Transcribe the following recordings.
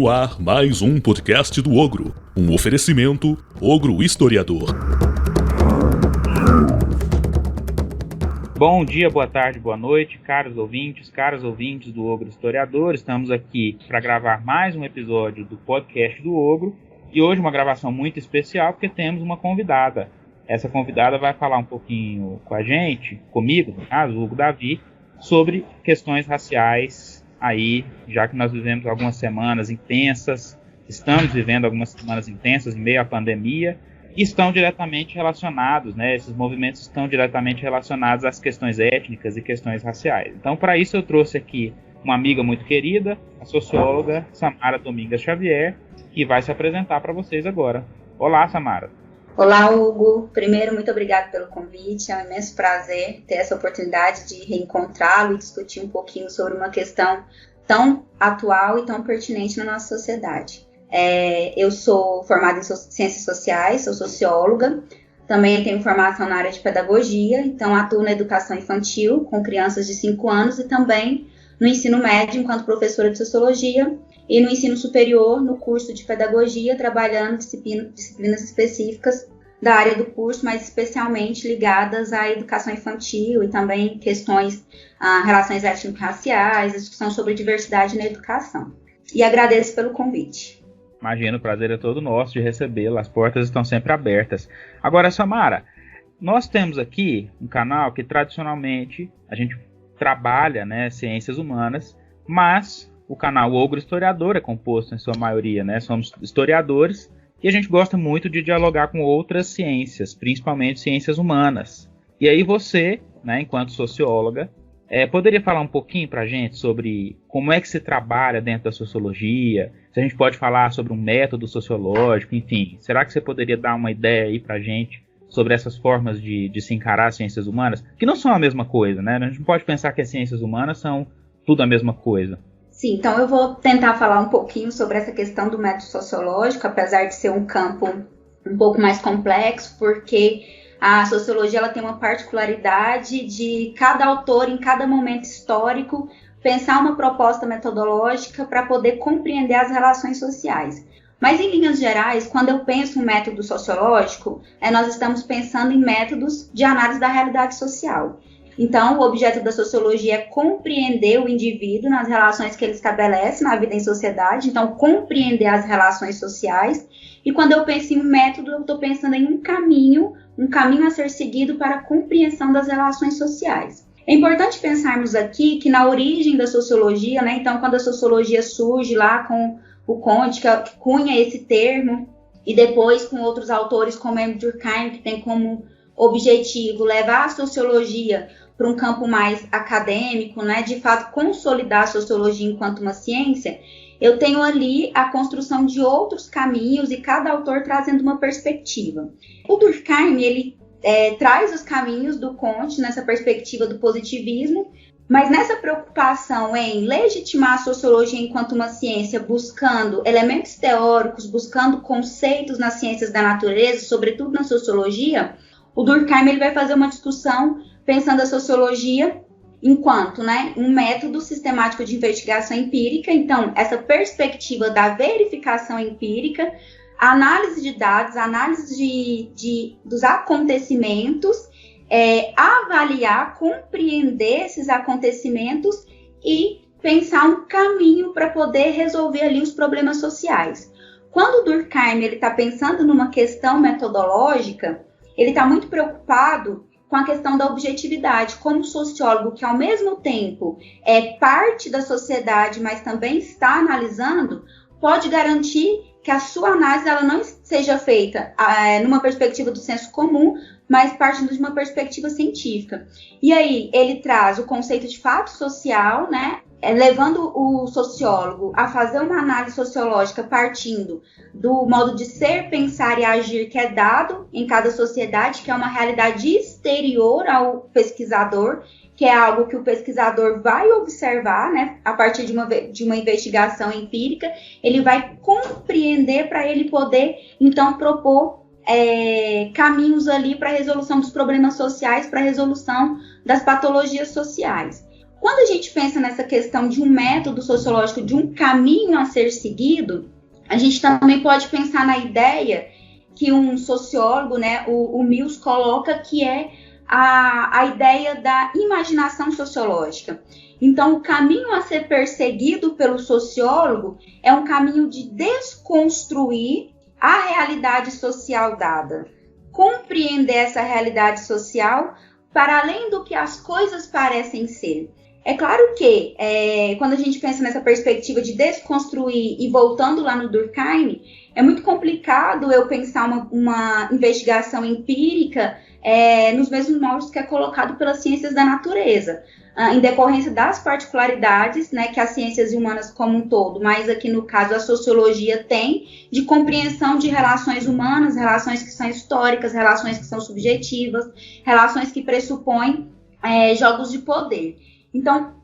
No ar, mais um podcast do Ogro. Um oferecimento Ogro Historiador. Bom dia, boa tarde, boa noite, caros ouvintes do Ogro Historiador. Estamos aqui para gravar mais um episódio do podcast do Ogro. E hoje uma gravação muito especial porque temos uma convidada. Essa convidada vai falar um pouquinho com a gente, comigo, no caso, o Hugo Davi, sobre questões raciais aí, já que nós vivemos algumas semanas intensas, estamos vivendo algumas semanas intensas em meio à pandemia, e estão diretamente relacionados, né? Esses movimentos estão diretamente relacionados às questões étnicas e questões raciais. Então, para isso eu trouxe aqui uma amiga muito querida, a socióloga Samara Domingas Xavier, que vai se apresentar para vocês agora. Olá, Samara. Olá, Hugo. Primeiro, muito obrigada pelo convite. É um imenso prazer ter essa oportunidade de reencontrá-lo e discutir um pouquinho sobre uma questão tão atual e tão pertinente na nossa sociedade. Eu sou formada em Ciências Sociais, sou socióloga. Também tenho formação na área de pedagogia, então atuo na educação infantil com crianças de 5 anos e também no ensino médio enquanto professora de Sociologia e no ensino superior, no curso de Pedagogia, trabalhando disciplinas específicas da área do curso, mas especialmente ligadas à educação infantil e também questões, relações étnico-raciais, a discussão sobre diversidade na educação. E agradeço pelo convite. Imagino, o prazer é todo nosso de recebê-la, as portas estão sempre abertas. Agora, Samara, nós temos aqui um canal que tradicionalmente a gente trabalha, né, ciências humanas, mas o canal Ogro Historiador é composto em sua maioria, né, somos historiadores e a gente gosta muito de dialogar com outras ciências, principalmente ciências humanas. E aí você, né, enquanto socióloga, poderia falar um pouquinho para a gente sobre como é que se trabalha dentro da sociologia, se a gente pode falar sobre um método sociológico, enfim, será que você poderia dar uma ideia aí para a gente sobre essas formas de se encarar as ciências humanas, que não são a mesma coisa, né? A gente não pode pensar que as ciências humanas são tudo a mesma coisa. Sim, então eu vou tentar falar um pouquinho sobre essa questão do método sociológico, apesar de ser um campo um pouco mais complexo, porque a sociologia ela tem uma particularidade de cada autor, em cada momento histórico, pensar uma proposta metodológica para poder compreender as relações sociais. Mas, em linhas gerais, quando eu penso em método sociológico, nós estamos pensando em métodos de análise da realidade social. Então, o objeto da sociologia é compreender o indivíduo nas relações que ele estabelece na vida em sociedade, então, compreender as relações sociais. E quando eu penso em método, eu estou pensando em um caminho a ser seguido para a compreensão das relações sociais. É importante pensarmos aqui que na origem da sociologia, né, então, quando a sociologia surge lá com o Comte, que cunha esse termo, e depois com outros autores como Emile Durkheim, que tem como objetivo levar a sociologia para um campo mais acadêmico, né, de fato consolidar a sociologia enquanto uma ciência, eu tenho ali a construção de outros caminhos e cada autor trazendo uma perspectiva. O Durkheim, ele traz os caminhos do Comte nessa perspectiva do positivismo, mas nessa preocupação em legitimar a sociologia enquanto uma ciência, buscando elementos teóricos, buscando conceitos nas ciências da natureza, sobretudo na sociologia, o Durkheim ele vai fazer uma discussão pensando a sociologia enquanto, né, um método sistemático de investigação empírica. Então, essa perspectiva da verificação empírica, análise de dados, análise dos acontecimentos, avaliar, compreender esses acontecimentos e pensar um caminho para poder resolver ali os problemas sociais. Quando o Durkheim está pensando numa questão metodológica, ele está muito preocupado com a questão da objetividade, como sociólogo que ao mesmo tempo é parte da sociedade, mas também está analisando, pode garantir que a sua análise ela não seja feita numa perspectiva do senso comum, mas partindo de uma perspectiva científica. E aí ele traz o conceito de fato social, né, levando o sociólogo a fazer uma análise sociológica partindo do modo de ser, pensar e agir que é dado em cada sociedade, que é uma realidade exterior ao pesquisador, que é algo que o pesquisador vai observar, né, a partir de uma investigação empírica, ele vai compreender para ele poder, então, propor caminhos ali para a resolução dos problemas sociais, para a resolução das patologias sociais. quando a gente pensa nessa questão de um método sociológico, de um caminho a ser seguido, a gente também pode pensar na ideia que um sociólogo, né, o Mills coloca, que é a ideia da imaginação sociológica. Então, o caminho a ser perseguido pelo sociólogo é um caminho de desconstruir a realidade social dada, compreender essa realidade social para além do que as coisas parecem ser. É claro que, quando a gente pensa nessa perspectiva de desconstruir e voltando lá no Durkheim, é muito complicado eu pensar uma investigação empírica nos mesmos moldes que é colocado pelas ciências da natureza, em decorrência das particularidades, né, que as ciências humanas como um todo, mas aqui no caso a sociologia tem, de compreensão de relações humanas, relações que são históricas, relações que são subjetivas, relações que pressupõem jogos de poder. Então,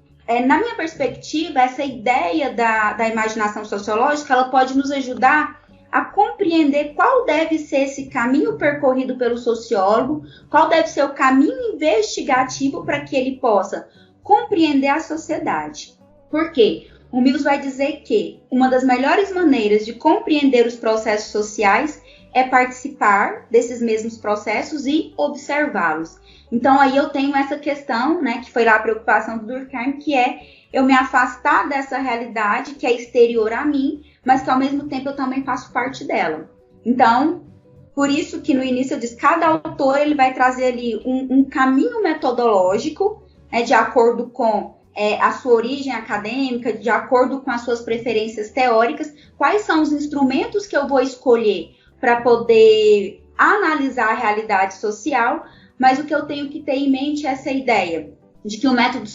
na minha perspectiva, essa ideia da imaginação sociológica, ela pode nos ajudar a compreender qual deve ser esse caminho percorrido pelo sociólogo, qual deve ser o caminho investigativo para que ele possa compreender a sociedade. Por quê? O Mills vai dizer que uma das melhores maneiras de compreender os processos sociais é participar desses mesmos processos e observá-los. Então, aí eu tenho essa questão, né, que foi lá a preocupação do Durkheim, que é eu me afastar dessa realidade que é exterior a mim, mas que ao mesmo tempo eu também faço parte dela. Então, por isso que no início eu disse, cada autor ele vai trazer ali um caminho metodológico, né, de acordo com a sua origem acadêmica, de acordo com as suas preferências teóricas, quais são os instrumentos que eu vou escolher para poder analisar a realidade social, mas o que eu tenho que ter em mente é essa ideia de que o método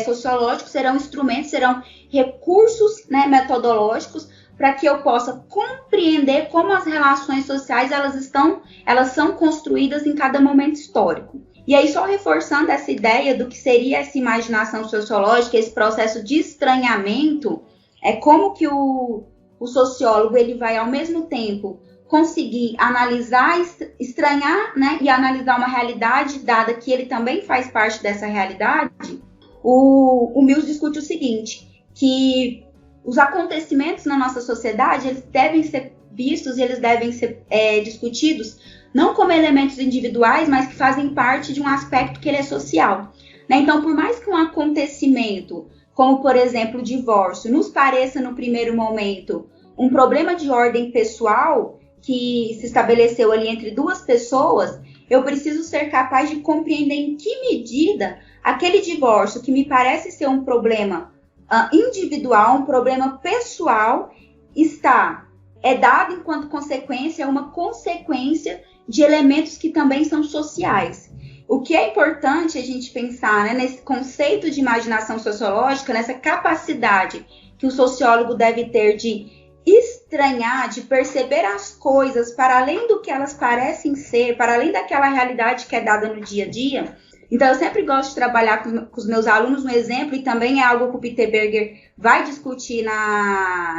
sociológico serão instrumentos, serão recursos, né, metodológicos para que eu possa compreender como as relações sociais elas são construídas em cada momento histórico. E aí, só reforçando essa ideia do que seria essa imaginação sociológica, esse processo de estranhamento, é como que o sociólogo ele vai, ao mesmo tempo, conseguir analisar, estranhar, né, e analisar uma realidade, dada que ele também faz parte dessa realidade. O Mills discute o seguinte, que os acontecimentos na nossa sociedade, eles devem ser vistos e eles devem ser discutidos não como elementos individuais, mas que fazem parte de um aspecto que ele é social. Né? Então, por mais que um acontecimento, como por exemplo o divórcio, nos pareça no primeiro momento um problema de ordem pessoal que se estabeleceu ali entre duas pessoas, eu preciso ser capaz de compreender em que medida aquele divórcio, que me parece ser um problema individual, um problema pessoal, é dado enquanto consequência, uma consequência de elementos que também são sociais. O que é importante a gente pensar, né, nesse conceito de imaginação sociológica, nessa capacidade que o sociólogo deve ter de estranhar, de perceber as coisas para além do que elas parecem ser, para além daquela realidade que é dada no dia a dia. Então, eu sempre gosto de trabalhar com os meus alunos no exemplo, e também é algo que o Peter Berger vai discutir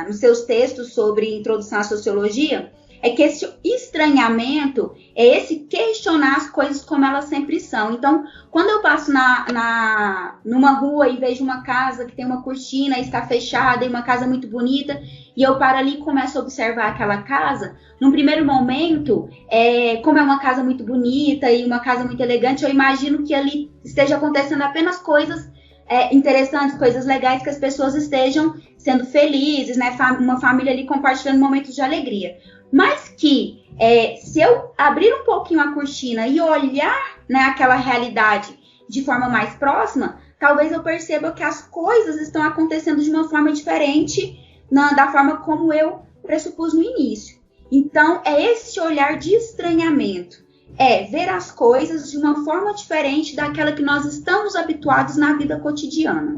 nos seus textos sobre introdução à sociologia, é que esse estranhamento é esse questionar as coisas como elas sempre são. Então, quando eu passo numa rua e vejo uma casa que tem uma cortina e está fechada, e uma casa muito bonita, e eu paro ali e começo a observar aquela casa, num primeiro momento, como é uma casa muito bonita e uma casa muito elegante, eu imagino que ali esteja acontecendo apenas coisas interessantes, coisas legais, que as pessoas estejam sendo felizes, né? Uma família ali compartilhando momentos de alegria. Mas que, se eu abrir um pouquinho a cortina e olhar, né, aquela realidade de forma mais próxima, talvez eu perceba que as coisas estão acontecendo de uma forma diferente da forma como eu pressupus no início. Então, é esse olhar de estranhamento, ver as coisas de uma forma diferente daquela que nós estamos habituados na vida cotidiana.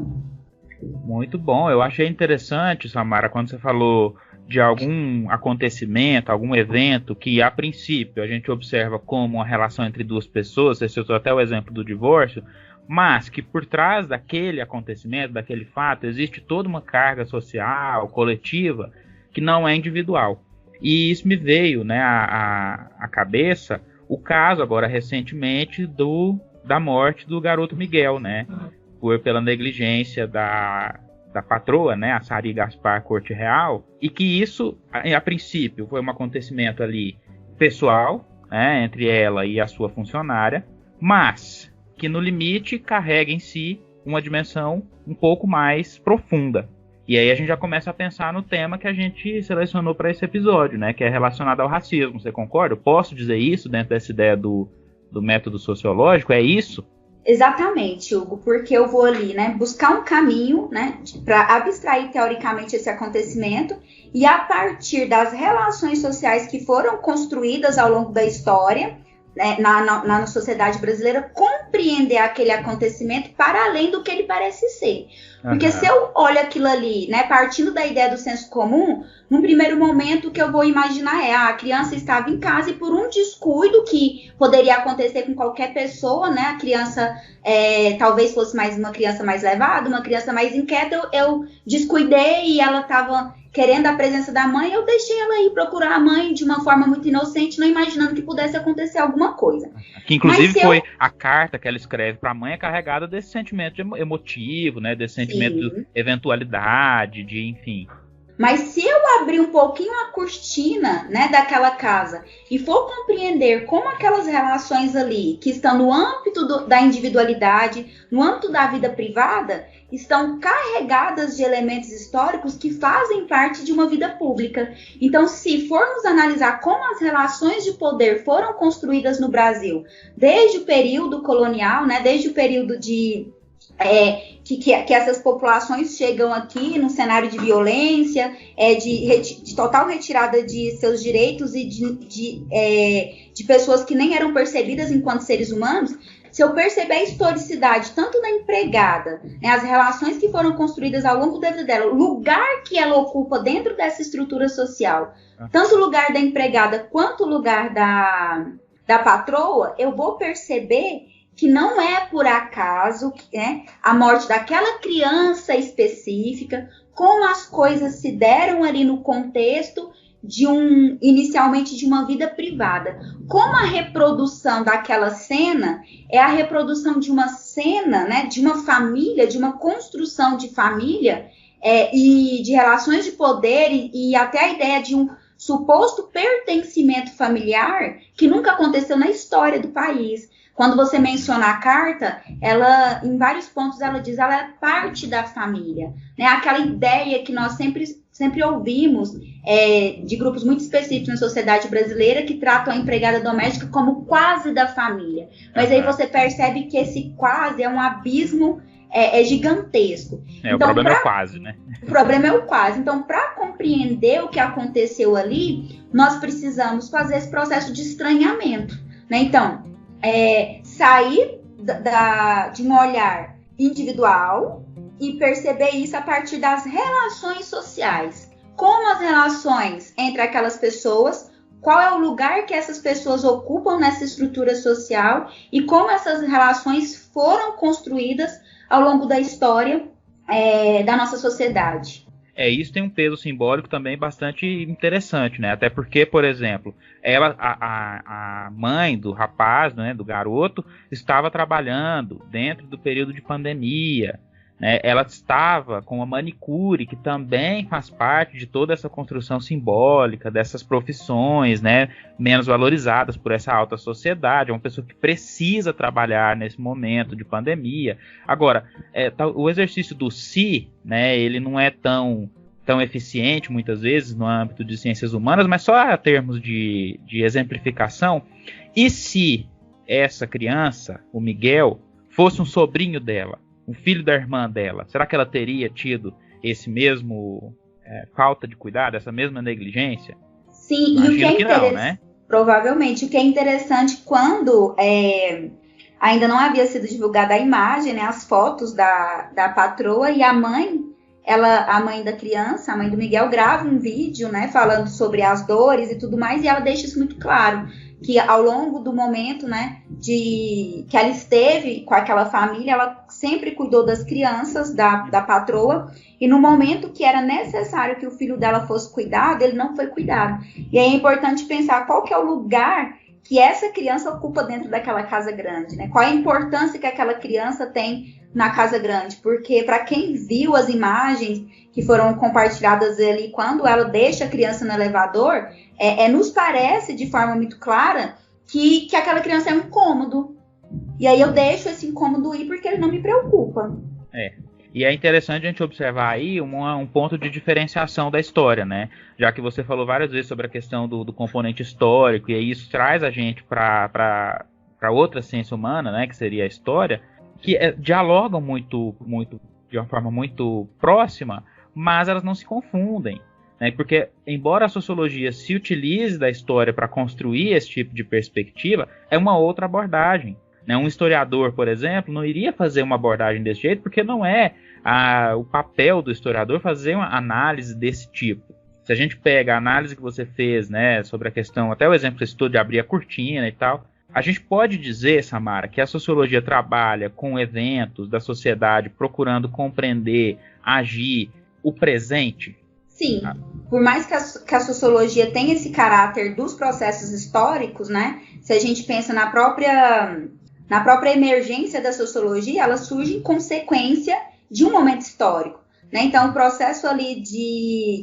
Muito bom, eu achei interessante, Samara, quando você falou de algum acontecimento, algum evento que a princípio a gente observa como uma relação entre duas pessoas, você citou até o exemplo do divórcio, mas que por trás daquele acontecimento, daquele fato, existe toda uma carga social, coletiva, que não é individual. E isso me veio, né, à cabeça o caso agora recentemente da morte do garoto Miguel, né? pela negligência da patroa, né, a Sari Gaspar Corte Real, e que isso, a princípio, foi um acontecimento ali pessoal, né, entre ela e a sua funcionária, mas que no limite carrega em si uma dimensão um pouco mais profunda. E aí a gente já começa a pensar no tema que a gente selecionou para esse episódio, né, que é relacionado ao racismo. Você concorda? Eu posso dizer isso dentro dessa ideia do método sociológico? É isso? Exatamente, Hugo, porque eu vou ali, né, buscar um caminho, né, para abstrair teoricamente esse acontecimento e a partir das relações sociais que foram construídas ao longo da história, né, na sociedade brasileira, compreender aquele acontecimento para além do que ele parece ser. Porque se eu olho aquilo ali, né, partindo da ideia do senso comum, num primeiro momento o que eu vou imaginar é a criança estava em casa e por um descuido que poderia acontecer com qualquer pessoa, né, a criança talvez fosse uma criança mais levada, uma criança mais inquieta, eu descuidei e ela estava querendo a presença da mãe, eu deixei ela ir procurar a mãe de uma forma muito inocente, não imaginando que pudesse acontecer alguma coisa. Que inclusive foi a carta que ela escreve para a mãe é carregada desse sentimento emotivo, né, desse sentimento de eventualidade, de enfim. Mas se eu abrir um pouquinho a cortina, né, daquela casa e for compreender como aquelas relações ali, que estão no âmbito da individualidade, no âmbito da vida privada, estão carregadas de elementos históricos que fazem parte de uma vida pública. Então, se formos analisar como as relações de poder foram construídas no Brasil, desde o período colonial, né, desde o período que essas populações chegam aqui num cenário de violência, de total retirada de seus direitos e de pessoas que nem eram percebidas enquanto seres humanos. Se eu perceber a historicidade tanto da empregada, né, as relações que foram construídas ao longo da vida dela, o lugar que ela ocupa dentro dessa estrutura social, tanto o lugar da empregada quanto o lugar da patroa, eu vou perceber que não é por acaso, né, a morte daquela criança específica, como as coisas se deram ali no contexto inicialmente de uma vida privada. Como a reprodução daquela cena é a reprodução de uma cena, né, de uma família, de uma construção de família e de relações de poder e até a ideia de um suposto pertencimento familiar que nunca aconteceu na história do país. Quando você menciona a carta, ela, em vários pontos, ela diz ela é parte da família, né? Aquela ideia que nós sempre ouvimos de grupos muito específicos na sociedade brasileira que tratam a empregada doméstica como quase da família. Mas aí você percebe que esse quase é um abismo gigantesco. Então, o problema é o quase, né? O problema é o quase. Então, para compreender o que aconteceu ali, nós precisamos fazer esse processo de estranhamento, né? Então, sair de um olhar individual e perceber isso a partir das relações sociais. Como as relações entre aquelas pessoas, qual é o lugar que essas pessoas ocupam nessa estrutura social e como essas relações foram construídas ao longo da história da nossa sociedade. Isso tem um peso simbólico também bastante interessante, né? Até porque, por exemplo, a mãe do rapaz, né, do garoto, estava trabalhando dentro do período de pandemia, né? Ela estava com a manicure, que também faz parte de toda essa construção simbólica dessas profissões, né, menos valorizadas por essa alta sociedade. É uma pessoa que precisa trabalhar nesse momento de pandemia. Agora, o exercício do si, né, ele não é tão eficiente muitas vezes no âmbito de ciências humanas, mas só a termos de exemplificação. E se essa criança, o Miguel, fosse um sobrinho dela, um filho da irmã dela, será que ela teria tido esse mesmo falta de cuidado, essa mesma negligência? Sim, imagino e o que é interessante, né? Provavelmente, o que é interessante quando ainda não havia sido divulgada a imagem, né, as fotos da patroa e a mãe da criança, a mãe do Miguel, grava um vídeo, né, falando sobre as dores e tudo mais, e ela deixa isso muito claro, que ao longo do momento, né, que ela esteve com aquela família, ela sempre cuidou das crianças, da patroa, e no momento que era necessário que o filho dela fosse cuidado, ele não foi cuidado. E aí é importante pensar qual que é o lugar que essa criança ocupa dentro daquela casa grande, né? Qual a importância que aquela criança tem na casa grande? Porque para quem viu as imagens que foram compartilhadas ali quando ela deixa a criança no elevador, nos parece de forma muito clara que aquela criança é um incômodo. E aí eu deixo esse incômodo ir porque ele não me preocupa. E é interessante a gente observar aí um ponto de diferenciação da história, né? Já que você falou várias vezes sobre a questão do componente histórico, e aí isso traz a gente para outra ciência humana, né? Que seria a história, que dialogam muito, de uma forma muito próxima, mas elas não se confundem, né? Porque, embora a sociologia se utilize da história para construir esse tipo de perspectiva, é uma outra abordagem. Um historiador, por exemplo, não iria fazer uma abordagem desse jeito, porque não é o papel do historiador fazer uma análise desse tipo. Se a gente pega a análise que você fez, né, sobre a questão, até o exemplo que você citou de abrir a cortina e tal, a gente pode dizer, Samara, que a sociologia trabalha com eventos da sociedade procurando compreender, agir o presente? Sim, por mais que a sociologia tenha esse caráter dos processos históricos, né, se a gente pensa na própria emergência da sociologia, ela surge em consequência de um momento histórico, né? Então, o processo ali de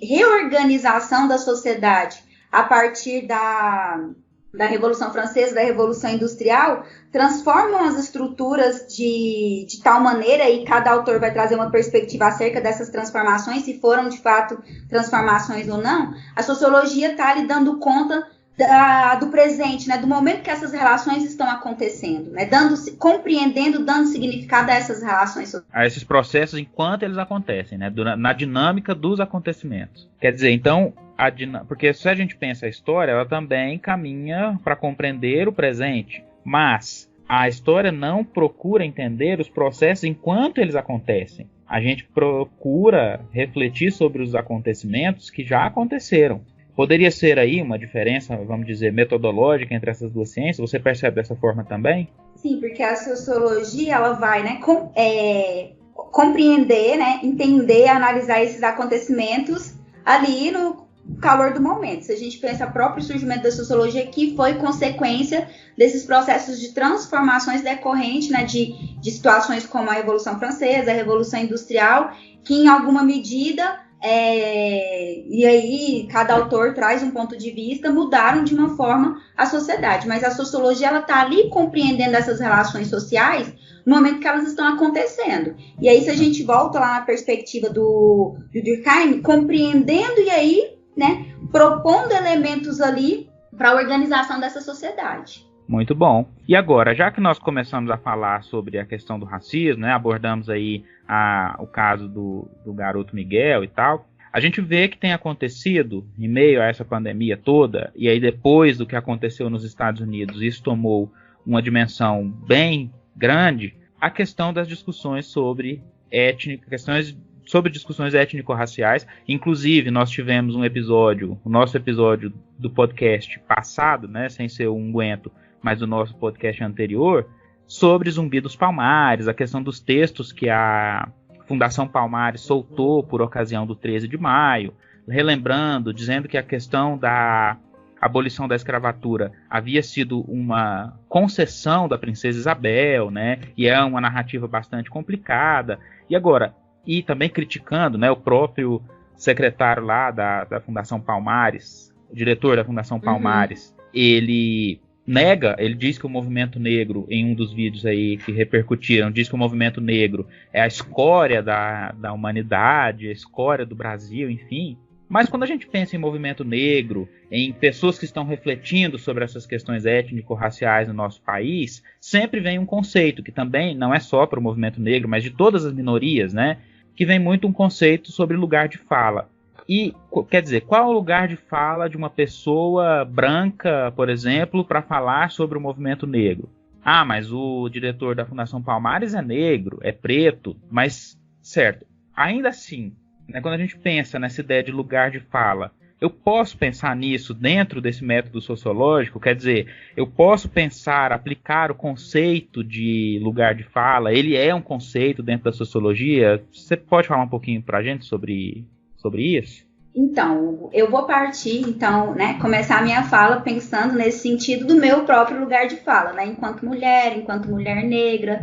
reorganização da sociedade a partir da Revolução Francesa, da Revolução Industrial, transformam as estruturas de tal maneira, e cada autor vai trazer uma perspectiva acerca dessas transformações, se foram de fato transformações ou não. A sociologia está ali dando conta do presente, né, do momento que essas relações estão acontecendo, né, compreendendo, dando significado a essas relações. A esses processos enquanto eles acontecem, né, na dinâmica dos acontecimentos. Quer dizer, então, porque se a gente pensa a história, ela também caminha para compreender o presente, mas a história não procura entender os processos enquanto eles acontecem. A gente procura refletir sobre os acontecimentos que já aconteceram. Poderia ser aí uma diferença, vamos dizer, metodológica entre essas duas ciências? Você percebe dessa forma também? Sim, porque a sociologia ela vai, né, compreender, né, entender, analisar esses acontecimentos ali no calor do momento. Se a gente pensa o próprio surgimento da sociologia, que foi consequência desses processos de transformações decorrentes, né, de situações como a Revolução Francesa, a Revolução Industrial, que em alguma medida... e aí cada autor traz um ponto de vista, mudaram de uma forma a sociedade, mas a sociologia ela está ali compreendendo essas relações sociais no momento que elas estão acontecendo. E aí se a gente volta lá na perspectiva do Durkheim, compreendendo e aí, né, propondo elementos ali para a organização dessa sociedade. Muito bom. E agora, já que nós começamos a falar sobre a questão do racismo, né, abordamos aí o caso do garoto Miguel e tal, a gente vê que tem acontecido, em meio a essa pandemia toda, e aí depois do que aconteceu nos Estados Unidos, isso tomou uma dimensão bem grande, a questão das discussões sobre discussões étnico-raciais. Inclusive, nós tivemos o nosso episódio do podcast passado, né, sem ser o Unguento, mas do nosso podcast anterior, sobre Zumbi dos Palmares, a questão dos textos que a Fundação Palmares soltou por ocasião do 13 de maio, relembrando, dizendo que a questão da abolição da escravatura havia sido uma concessão da princesa Isabel, né, e é uma narrativa bastante complicada, e também criticando, né, o próprio secretário lá da Fundação Palmares, o diretor da Fundação Palmares, ele diz que o movimento negro, em um dos vídeos aí que repercutiram, diz que o movimento negro é a escória da humanidade, a escória do Brasil, enfim. Mas quando a gente pensa em movimento negro, em pessoas que estão refletindo sobre essas questões étnico-raciais no nosso país, sempre vem um conceito, que também não é só para o movimento negro, mas de todas as minorias, né? Que vem muito um conceito sobre lugar de fala. E, quer dizer, qual é o lugar de fala de uma pessoa branca, por exemplo, para falar sobre o movimento negro? Ah, mas o diretor da Fundação Palmares é negro, é preto, mas, certo, ainda assim, né, quando a gente pensa nessa ideia de lugar de fala, eu posso pensar nisso dentro desse método sociológico? Quer dizer, eu posso aplicar o conceito de lugar de fala, ele é um conceito dentro da sociologia? Você pode falar um pouquinho para a gente sobre isso? Então, Hugo, eu vou partir, então, né, começar a minha fala pensando nesse sentido do meu próprio lugar de fala, né, enquanto mulher negra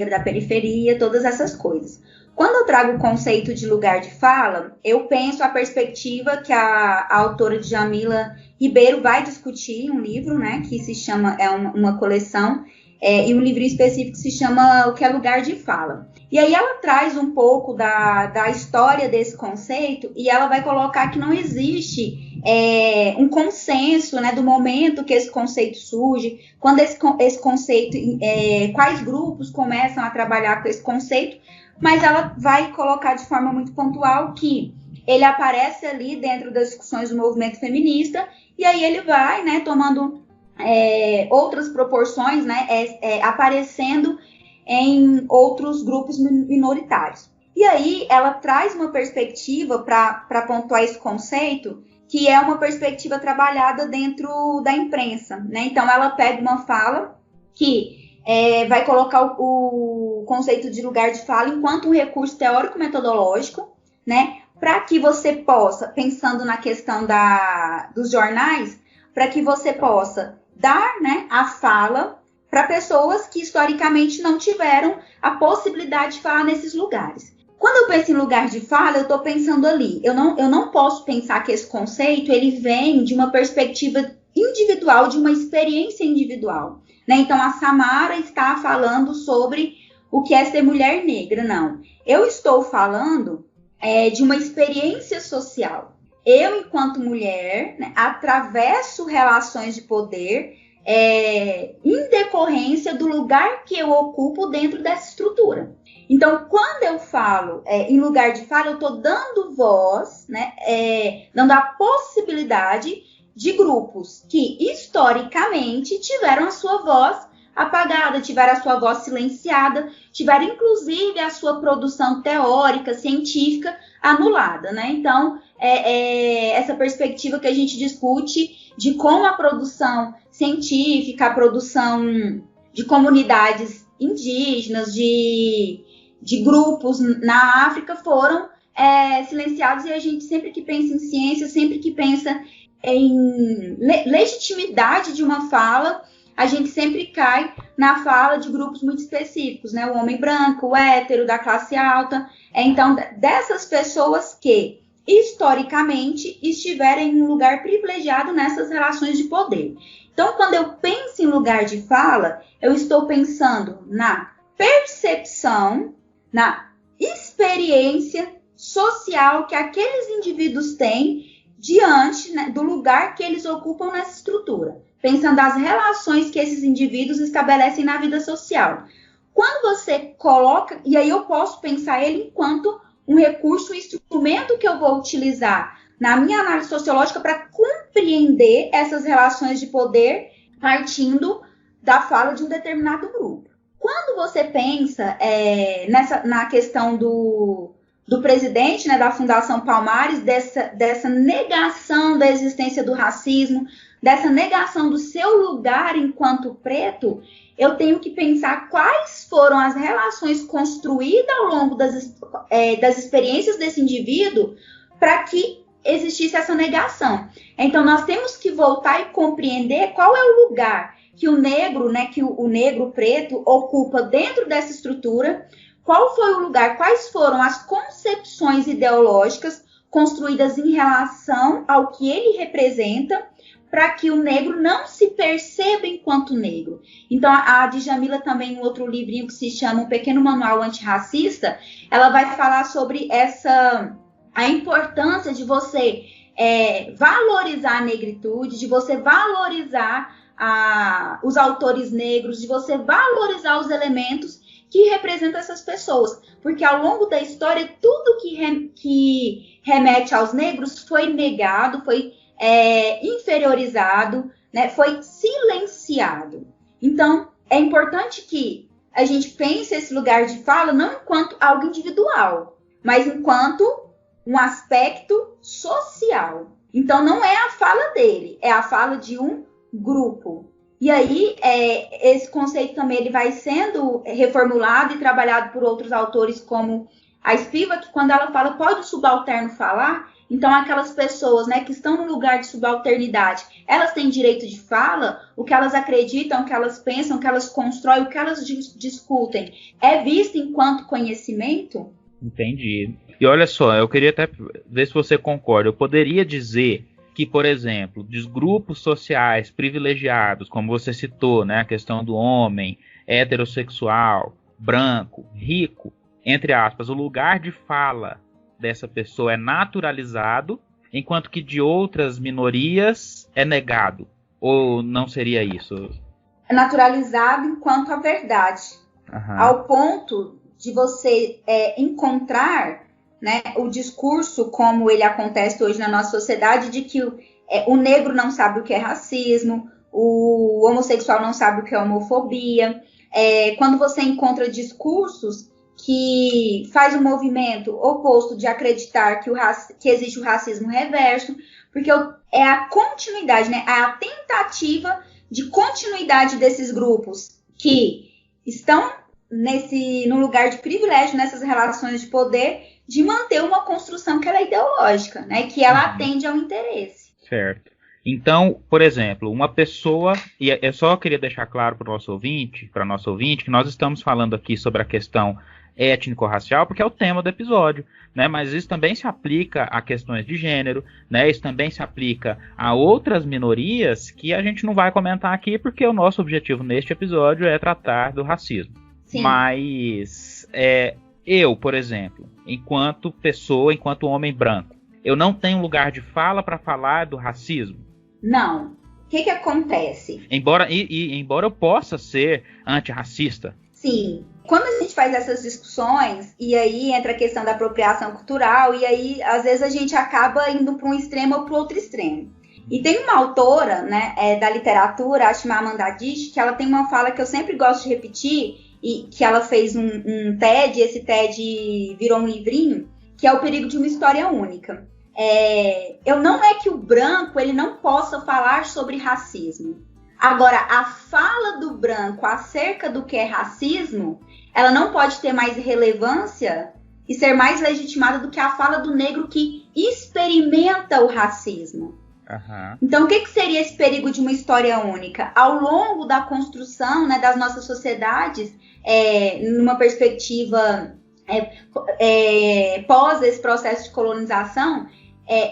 da periferia, todas essas coisas. Quando eu trago o conceito de lugar de fala, eu penso a perspectiva que a autora Djamila Ribeiro vai discutir em um livro, né, que se chama, uma coleção, e um livro específico se chama O que é Lugar de Fala. E aí ela traz um pouco da história desse conceito e ela vai colocar que não existe um consenso, né, do momento que esse conceito surge, quando esse conceito, quais grupos começam a trabalhar com esse conceito, mas ela vai colocar de forma muito pontual que ele aparece ali dentro das discussões do movimento feminista e aí ele vai, né, tomando outras proporções, né, aparecendo em outros grupos minoritários. E aí ela traz uma perspectiva para pontuar esse conceito, que é uma perspectiva trabalhada dentro da imprensa, né? Então ela pega uma fala que vai colocar o conceito de lugar de fala enquanto um recurso teórico-metodológico, né? Para que você possa, pensando na questão dos jornais, para que você possa dar, né, a fala para pessoas que historicamente não tiveram a possibilidade de falar nesses lugares. Quando eu penso em lugar de fala, eu estou pensando ali. Eu não posso pensar que esse conceito ele vem de uma perspectiva individual, de uma experiência individual, né? Então a Samara está falando sobre o que é ser mulher negra, não. Eu estou falando de uma experiência social. Eu, enquanto mulher, né, atravesso relações de poder em decorrência do lugar que eu ocupo dentro dessa estrutura. Então, quando eu falo em lugar de fala, eu estou dando voz, né, dando a possibilidade de grupos que, historicamente, tiveram a sua voz apagada, tiveram a sua voz silenciada, tiveram, inclusive, a sua produção teórica, científica, anulada, né? Então, essa perspectiva que a gente discute de como a produção científica, a produção de comunidades indígenas, de grupos na África foram silenciados, e a gente sempre que pensa em ciência, sempre que pensa em legitimidade de uma fala, a gente sempre cai na fala de grupos muito específicos, né? O homem branco, o hétero, da classe alta. Então, dessas pessoas que, historicamente, estiverem em um lugar privilegiado nessas relações de poder. Então, quando eu penso em lugar de fala, eu estou pensando na percepção, na experiência social que aqueles indivíduos têm diante, né, do lugar que eles ocupam nessa estrutura. Pensando nas relações que esses indivíduos estabelecem na vida social. Quando você coloca, e aí eu posso pensar ele enquanto um recurso, um instrumento que eu vou utilizar na minha análise sociológica para compreender essas relações de poder partindo da fala de um determinado grupo. Quando você pensa na questão do presidente, né, da Fundação Palmares, dessa negação da existência do racismo, dessa negação do seu lugar enquanto preto, eu tenho que pensar quais foram as relações construídas ao longo das experiências desse indivíduo para que existisse essa negação. Então, nós temos que voltar e compreender qual é o lugar que o negro, né, que o negro preto ocupa dentro dessa estrutura, qual foi o lugar, quais foram as concepções ideológicas construídas em relação ao que ele representa, para que o negro não se perceba enquanto negro. Então, a Djamila também, em outro livrinho que se chama Um Pequeno Manual Antirracista, ela vai falar sobre a importância de você valorizar a negritude, de você valorizar os autores negros, de você valorizar os elementos que representam essas pessoas. Porque ao longo da história, tudo que remete aos negros foi negado, foi inferiorizado, né, foi silenciado. Então, é importante que a gente pense esse lugar de fala não enquanto algo individual, mas enquanto um aspecto social. Então, não é a fala dele, é a fala de um grupo. E aí, esse conceito também ele vai sendo reformulado e trabalhado por outros autores, como A Spivak, quando ela fala, pode o subalterno falar? Então, aquelas pessoas, né, que estão no lugar de subalternidade, elas têm direito de fala? O que elas acreditam, o que elas pensam, o que elas constroem, o que elas discutem, é visto enquanto conhecimento? Entendi. E olha só, eu queria até ver se você concorda. Eu poderia dizer que, por exemplo, dos grupos sociais privilegiados, como você citou, né, a questão do homem, heterossexual, branco, rico, entre aspas, o lugar de fala dessa pessoa é naturalizado, enquanto que de outras minorias é negado. Ou não seria isso? É naturalizado enquanto a verdade. Uhum. Ao ponto de você encontrar, né, o discurso como ele acontece hoje na nossa sociedade, de que o negro não sabe o que é racismo, o homossexual não sabe o que é homofobia. Quando você encontra discursos que faz um movimento oposto de acreditar que existe o racismo reverso, porque é a continuidade, né, a tentativa de continuidade desses grupos que estão no lugar de privilégio, nessas relações de poder, de manter uma construção que ela é ideológica, né, que ela atende ao interesse. Certo. Então, por exemplo, uma pessoa, e eu só queria deixar claro para o nosso ouvinte, que nós estamos falando aqui sobre a questão étnico-racial, porque é o tema do episódio, né? Mas isso também se aplica a questões de gênero, né? Isso também se aplica a outras minorias que a gente não vai comentar aqui, porque o nosso objetivo neste episódio é tratar do racismo. Sim. Mas eu, por exemplo, enquanto pessoa, enquanto homem branco, eu não tenho lugar de fala para falar do racismo? Não. O que acontece? Embora eu possa ser antirracista. Sim. Quando a gente faz essas discussões, e aí entra a questão da apropriação cultural, e aí às vezes a gente acaba indo para um extremo ou para o outro extremo. E tem uma autora, né, da literatura, a Chimamanda Adichie, que ela tem uma fala que eu sempre gosto de repetir, e que ela fez um TED, esse TED virou um livrinho, que é O Perigo de uma História Única. Não é que o branco ele não possa falar sobre racismo. Agora, a fala do branco acerca do que é racismo, ela não pode ter mais relevância e ser mais legitimada do que a fala do negro que experimenta o racismo. Uhum. Então, o que seria esse perigo de uma história única? Ao longo da construção, né, das nossas sociedades, numa perspectiva pós esse processo de colonização,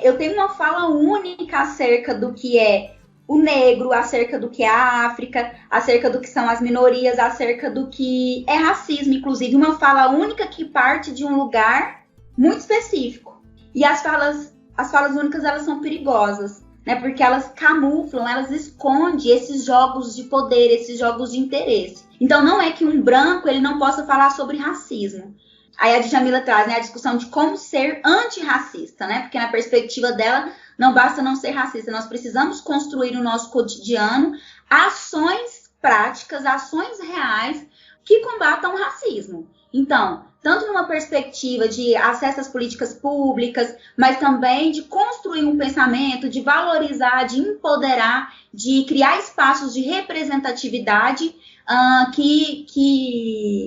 eu tenho uma fala única acerca do que é o negro, acerca do que é a África, acerca do que são as minorias, acerca do que é racismo, inclusive uma fala única que parte de um lugar muito específico. E as falas únicas, elas são perigosas, né? Porque elas camuflam, elas escondem esses jogos de poder, esses jogos de interesse. Então não é que um branco ele não possa falar sobre racismo. Aí a Djamila traz, né, a discussão de como ser antirracista, né? Porque na perspectiva dela, não basta não ser racista, nós precisamos construir no nosso cotidiano ações práticas, ações reais que combatam o racismo. Então, tanto numa perspectiva de acesso às políticas públicas, mas também de construir um pensamento, de valorizar, de empoderar, de criar espaços de representatividade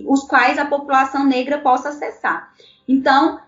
os quais a população negra possa acessar. Então,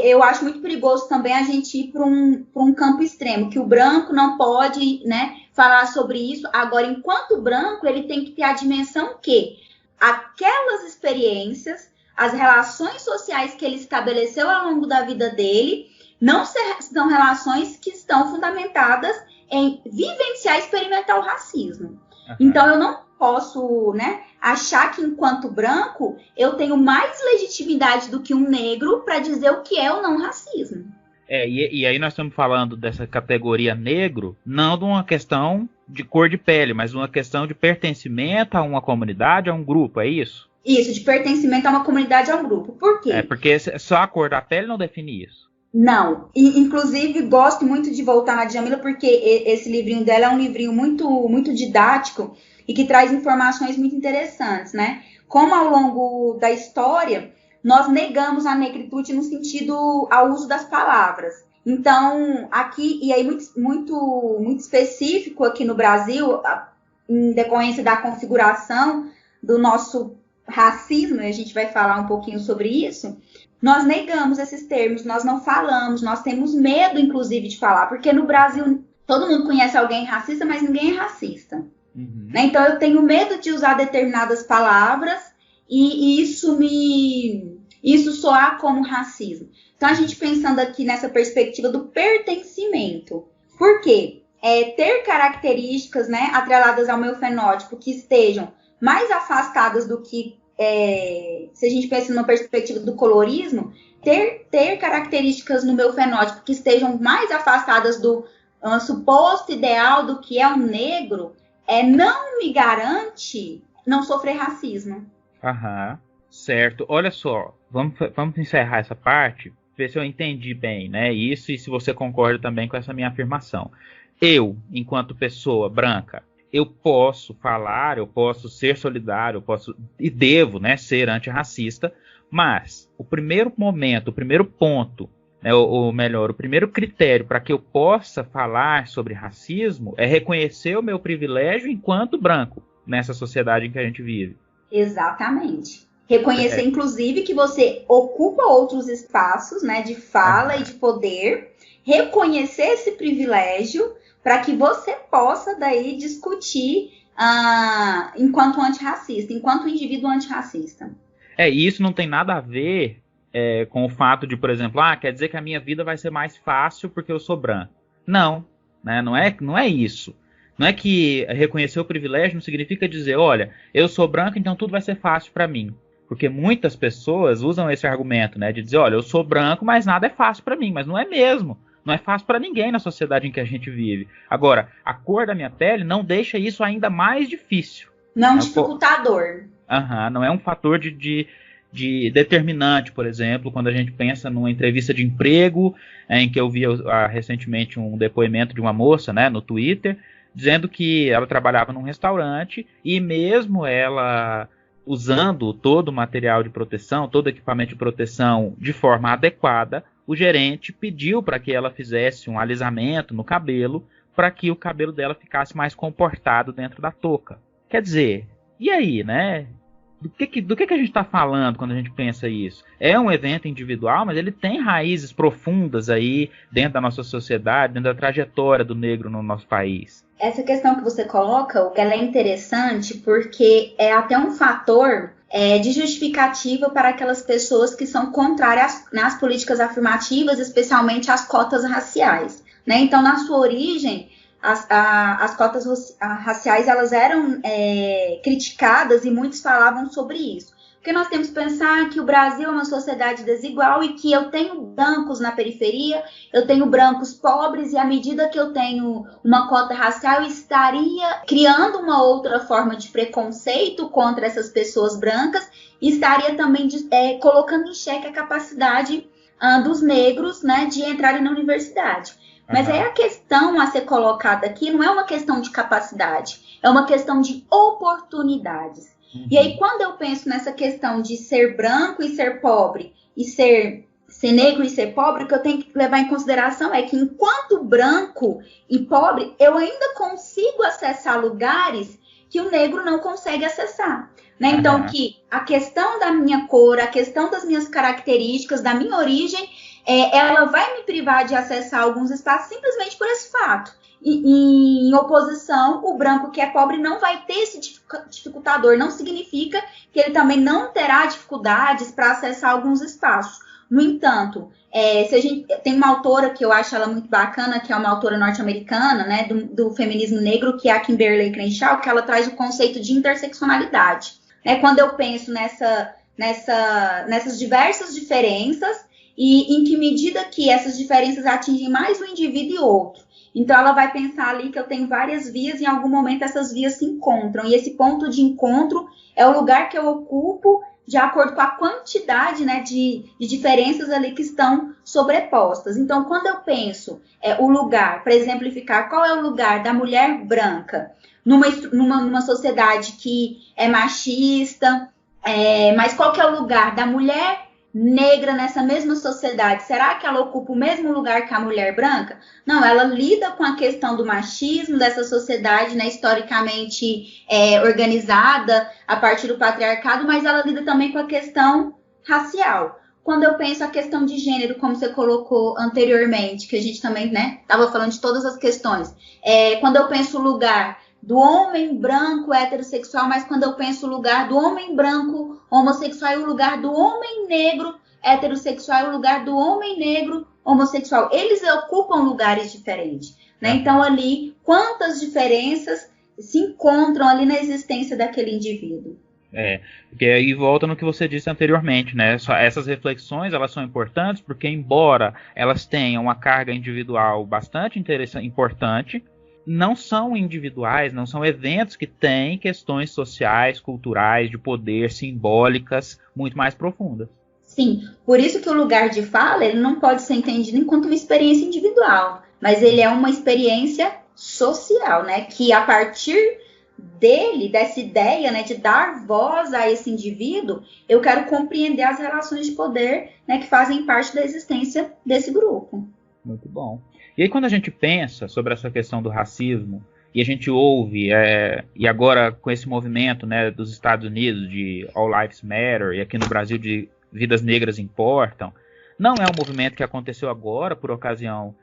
eu acho muito perigoso também a gente ir para um campo extremo, que o branco não pode, né, falar sobre isso. Agora, enquanto branco, ele tem que ter a dimensão que aquelas experiências, as relações sociais que ele estabeleceu ao longo da vida dele, não são relações que estão fundamentadas em vivenciar e experimentar o racismo. Uhum. Então, eu não posso, né, achar que enquanto branco eu tenho mais legitimidade do que um negro para dizer o que é ou não racismo. E aí nós estamos falando dessa categoria negro, não de uma questão de cor de pele, mas uma questão de pertencimento a uma comunidade, a um grupo, é isso? Isso, de pertencimento a uma comunidade, a um grupo. Por quê? Porque só a cor da pele não define isso. Não, e inclusive gosto muito de voltar na Djamila, porque esse livrinho dela é um livrinho muito, muito didático e que traz informações muito interessantes, né? Como ao longo da história, nós negamos a negritude no sentido ao uso das palavras. Então, aqui, e aí muito específico aqui no Brasil, em decorrência da configuração do nosso racismo, e a gente vai falar um pouquinho sobre isso, nós negamos esses termos, nós não falamos, nós temos medo, inclusive, de falar, porque no Brasil todo mundo conhece alguém racista, mas ninguém é racista. Né? Então eu tenho medo de usar determinadas palavras e isso soar como racismo. Então a gente pensando aqui nessa perspectiva do pertencimento. Por quê? Ter características, né, atreladas ao meu fenótipo que estejam mais afastadas do que, se a gente pensa numa perspectiva do colorismo, ter características no meu fenótipo que estejam mais afastadas do suposto ideal do que é um negro, não me garante não sofrer racismo. Aham, certo. Olha só, vamos encerrar essa parte, ver se eu entendi bem, né? Isso, e se você concorda também com essa minha afirmação. Eu, enquanto pessoa branca, eu posso falar, eu posso ser solidário, eu posso e devo, né, ser antirracista, mas o primeiro momento, o primeiro ponto, né, ou melhor, o primeiro critério para que eu possa falar sobre racismo é reconhecer o meu privilégio enquanto branco nessa sociedade em que a gente vive. Exatamente. Reconhecer, inclusive, que você ocupa outros espaços, né, de fala e de poder, reconhecer esse privilégio para que você possa daí discutir enquanto antirracista, enquanto indivíduo antirracista. E isso não tem nada a ver com o fato de, por exemplo, quer dizer que a minha vida vai ser mais fácil porque eu sou branco. Não, né? Não é isso. Não é que reconhecer o privilégio não significa dizer, olha, eu sou branco, então tudo vai ser fácil para mim. Porque muitas pessoas usam esse argumento, né, de dizer, olha, eu sou branco, mas nada é fácil para mim. Mas não é mesmo. Não é fácil para ninguém na sociedade em que a gente vive. Agora, a cor da minha pele não deixa isso ainda mais difícil. Não dificultador. Não é um fator de determinante, por exemplo, quando a gente pensa numa entrevista de emprego, em que eu vi recentemente um depoimento de uma moça, né, no Twitter, dizendo que ela trabalhava num restaurante e mesmo ela usando todo o material de proteção, todo o equipamento de proteção de forma adequada, o gerente pediu para que ela fizesse um alisamento no cabelo para que o cabelo dela ficasse mais comportado dentro da touca. Quer dizer, e aí, né? Do que a gente está falando quando a gente pensa isso? É um evento individual, mas ele tem raízes profundas aí dentro da nossa sociedade, dentro da trajetória do negro no nosso país. Essa questão que você coloca, ela é interessante porque é até um fator de justificativa para aquelas pessoas que são contrárias nas políticas afirmativas, especialmente às cotas raciais. Né? Então, na sua origem, as cotas raciais elas eram criticadas e muitos falavam sobre isso. Porque nós temos que pensar que o Brasil é uma sociedade desigual e que eu tenho brancos na periferia, eu tenho brancos pobres e à medida que eu tenho uma cota racial, eu estaria criando uma outra forma de preconceito contra essas pessoas brancas e estaria também colocando em xeque a capacidade dos negros, né, de entrarem na universidade. Mas aí a questão a ser colocada aqui não é uma questão de capacidade, é uma questão de oportunidades. E aí, quando eu penso nessa questão de ser branco e ser pobre, e ser negro e ser pobre, o que eu tenho que levar em consideração é que, enquanto branco e pobre, eu ainda consigo acessar lugares que o negro não consegue acessar. Né? Então, que a questão da minha cor, a questão das minhas características, da minha origem, ela vai me privar de acessar alguns espaços simplesmente por esse fato. E, em oposição, o branco que é pobre não vai ter esse dificultador. Não significa que ele também não terá dificuldades para acessar alguns espaços. No entanto, se a gente tem uma autora que eu acho ela muito bacana, que é uma autora norte-americana, né, do feminismo negro, que é a Kimberly Crenshaw, que ela traz o conceito de interseccionalidade. Quando eu penso nessas diversas diferenças e em que medida que essas diferenças atingem mais um indivíduo e outro. Então, ela vai pensar ali que eu tenho várias vias e em algum momento essas vias se encontram. E esse ponto de encontro é o lugar que eu ocupo de acordo com a quantidade, né, de diferenças ali que estão sobrepostas. Então, quando eu penso o lugar, para exemplificar, qual é o lugar da mulher branca numa sociedade que é machista, mas qual que é o lugar da mulher negra nessa mesma sociedade? Será que ela ocupa o mesmo lugar que a mulher branca? Não, ela lida com a questão do machismo dessa sociedade, né, historicamente organizada a partir do patriarcado, mas ela lida também com a questão racial. quando eu penso a questão de gênero, como você colocou anteriormente, que a gente também, né, estava falando de todas as questões. Quando eu penso o lugar do homem branco heterossexual, mas quando eu penso o lugar do homem branco homossexual e o lugar do homem negro heterossexual e o lugar do homem negro homossexual, eles ocupam lugares diferentes, né? Então ali, quantas diferenças se encontram ali na existência daquele indivíduo? Porque aí volta no que você disse anteriormente, né? Essas reflexões, elas são importantes porque, embora elas tenham uma carga individual bastante importante, não são individuais, não são eventos que têm questões sociais, culturais, de poder, simbólicas, muito mais profundas. Sim, por isso que o lugar de fala, ele não pode ser entendido enquanto uma experiência individual, mas ele é uma experiência social, né? Que a partir dele, dessa ideia, né, de dar voz a esse indivíduo, eu quero compreender as relações de poder, né, que fazem parte da existência desse grupo. Muito bom. E aí quando a gente pensa sobre essa questão do racismo, e a gente ouve, e agora com esse movimento, né, dos Estados Unidos de All Lives Matter, e aqui no Brasil de Vidas Negras Importam, não é um movimento que aconteceu agora por ocasião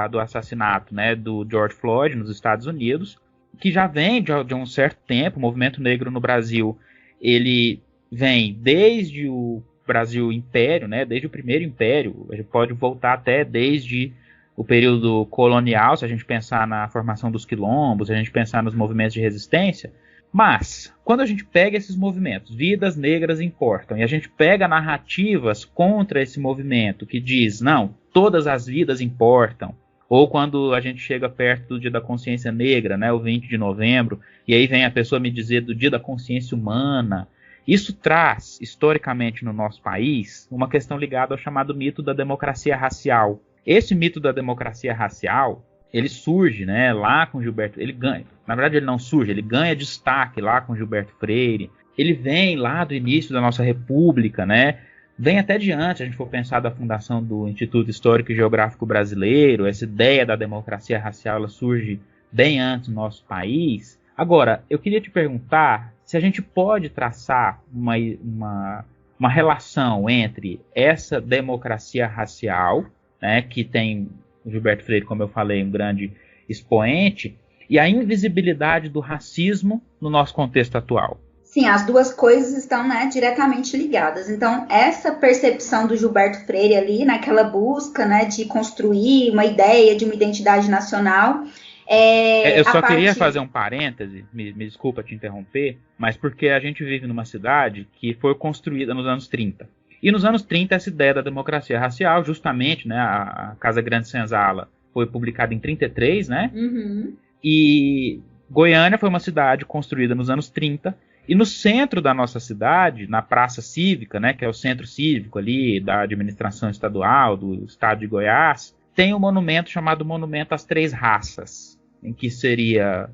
do assassinato, né, do George Floyd nos Estados Unidos, que já vem de um certo tempo. O movimento negro no Brasil, ele vem desde o Brasil Império, né, desde o primeiro Império, a gente pode voltar até desde o período colonial, se a gente pensar na formação dos quilombos, se a gente pensar nos movimentos de resistência. Mas, quando a gente pega esses movimentos, Vidas Negras Importam, e a gente pega narrativas contra esse movimento que diz, não, todas as vidas importam, ou quando a gente chega perto do Dia da Consciência Negra, né, o 20 de novembro, e aí vem a pessoa me dizer do Dia da Consciência Humana, isso traz, historicamente no nosso país, uma questão ligada ao chamado mito da democracia racial. Esse mito da democracia racial, ele surge, né, lá com Gilberto, ele ganha, na verdade ele não surge, ele ganha destaque lá com Gilberto Freire, ele vem lá do início da nossa república, né, vem até de antes, se a gente for pensar da fundação do Instituto Histórico e Geográfico Brasileiro, essa ideia da democracia racial, ela surge bem antes no nosso país. Agora, eu queria te perguntar se a gente pode traçar uma relação entre essa democracia racial, né, que tem o Gilberto Freire, como eu falei, um grande expoente, e a invisibilidade do racismo no nosso contexto atual. Sim, as duas coisas estão, né, diretamente ligadas. Então, essa percepção do Gilberto Freire ali, naquela busca, né, de construir uma ideia de uma identidade nacional... eu só queria fazer um parêntese, me desculpa te interromper, mas porque a gente vive numa cidade que foi construída nos anos 30. E nos anos 30, essa ideia da democracia racial, justamente, né, a Casa Grande Senzala foi publicada em 33, né? Uhum. E Goiânia foi uma cidade construída nos anos 30, e no centro da nossa cidade, na Praça Cívica, né, que é o centro cívico ali da administração estadual, do estado de Goiás, tem um monumento chamado Monumento às Três Raças, em que seria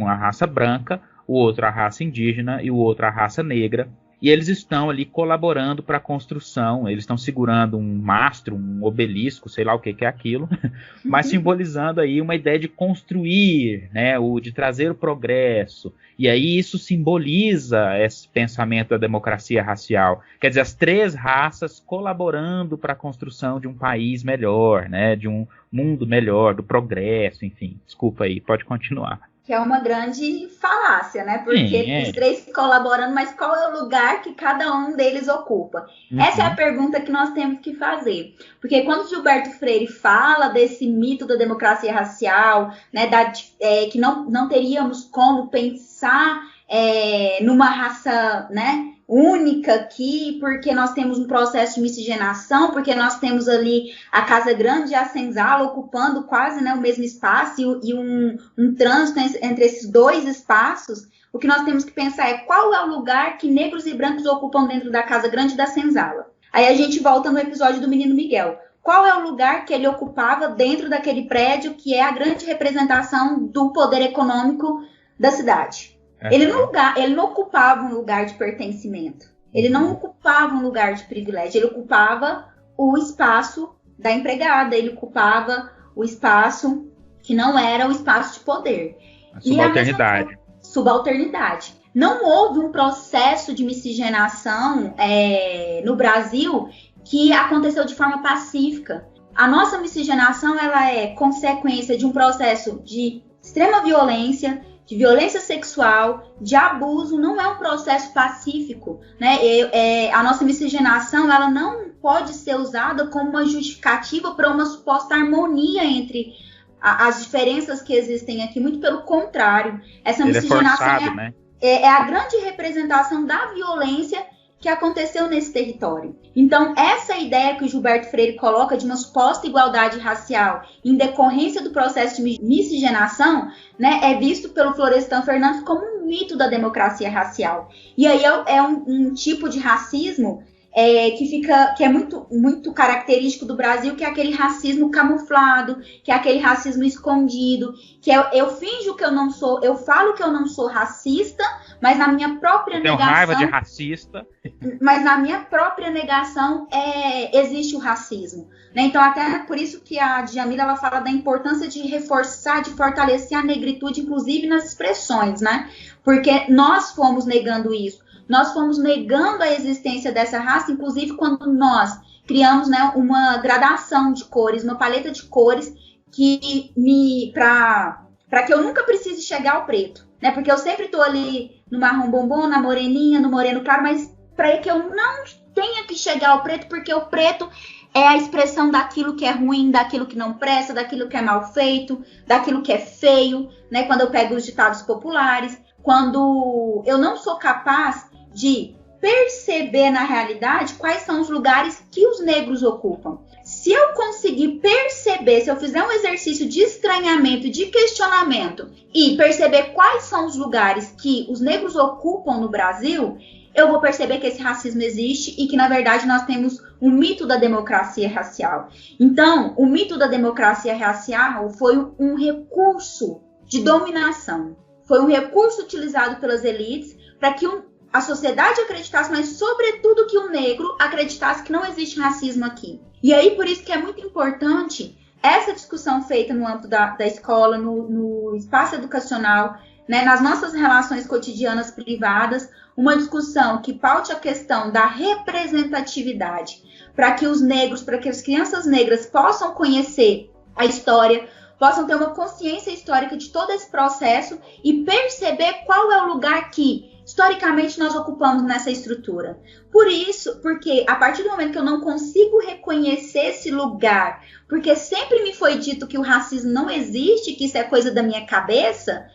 a raça branca, o outro a raça indígena e o outro a raça negra. E eles estão ali colaborando para a construção, eles estão segurando um mastro, um obelisco, sei lá o que é aquilo, mas simbolizando aí uma ideia de construir, né, de trazer o progresso. E aí isso simboliza esse pensamento da democracia racial. Quer dizer, as três raças colaborando para a construção de um país melhor, né, de um mundo melhor, do progresso, enfim. Desculpa aí, pode continuar. Que é uma grande falácia, né? Porque os três colaborando, mas qual é o lugar que cada um deles ocupa? Uhum. Essa é a pergunta que nós temos que fazer. Porque quando Gilberto Freire fala desse mito da democracia racial, né, que não teríamos como pensar numa raça, né, única aqui, porque nós temos um processo de miscigenação, porque nós temos ali a Casa Grande e a Senzala ocupando quase, né, o mesmo espaço e um trânsito entre esses dois espaços. O que nós temos que pensar é qual é o lugar que negros e brancos ocupam dentro da Casa Grande e da Senzala. Aí a gente volta no episódio do Menino Miguel. Qual é o lugar que ele ocupava dentro daquele prédio que é a grande representação do poder econômico da cidade? Ele não ocupava um lugar de pertencimento. Ele não ocupava um lugar de privilégio. Ele ocupava o espaço da empregada. Ele ocupava o espaço que não era o espaço de poder. Subalternidade. Subalternidade. Não houve um processo de miscigenação no Brasil que aconteceu de forma pacífica. A nossa miscigenação, ela é consequência de um processo de extrema violência, de violência sexual, de abuso, não é um processo pacífico, né? A nossa miscigenação, ela não pode ser usada como uma justificativa para uma suposta harmonia entre as diferenças que existem aqui, muito pelo contrário. Essa miscigenação forçado, né? É a grande representação da violência que aconteceu nesse território. Então, essa ideia que o Gilberto Freire coloca de uma suposta igualdade racial em decorrência do processo de miscigenação, né, é visto pelo Florestan Fernandes como um mito da democracia racial. E aí é um tipo de racismo que é muito característico do Brasil, que é aquele racismo camuflado, que é aquele racismo escondido, que eu finjo que eu não sou, eu falo que eu não sou racista, mas na minha própria negação... Tenho raiva de racista. Mas na minha própria negação existe o racismo, né? Então, até por isso que a Djamila, ela fala da importância de reforçar, de fortalecer a negritude, inclusive nas expressões, né? Porque nós fomos negando isso. Nós fomos negando a existência dessa raça, inclusive quando nós criamos, né, uma gradação de cores, uma paleta de cores para que eu nunca precise chegar ao preto, né? Porque eu sempre estou ali no marrom bombom, na moreninha, no moreno claro, mas para que eu não tenha que chegar ao preto, porque o preto é a expressão daquilo que é ruim, daquilo que não presta, daquilo que é mal feito, daquilo que é feio, né? Quando eu pego os ditados populares, quando eu não sou capaz de perceber na realidade quais são os lugares que os negros ocupam. Se eu conseguir perceber, se eu fizer um exercício de estranhamento, de questionamento e perceber quais são os lugares que os negros ocupam no Brasil, eu vou perceber que esse racismo existe e que, na verdade, nós temos um mito da democracia racial. Então, o mito da democracia racial foi um recurso de dominação. Foi um recurso utilizado pelas elites para que a sociedade acreditasse, mas sobretudo que o negro acreditasse que não existe racismo aqui. E aí, por isso que é muito importante essa discussão feita no âmbito da escola, no espaço educacional, né, nas nossas relações cotidianas privadas, uma discussão que paute a questão da representatividade, para que os negros, para que as crianças negras possam conhecer a história, possam ter uma consciência histórica de todo esse processo e perceber qual é o lugar que historicamente nós ocupamos nessa estrutura. Por isso, porque a partir do momento que eu não consigo reconhecer esse lugar, porque sempre me foi dito que o racismo não existe, que isso é coisa da minha cabeça,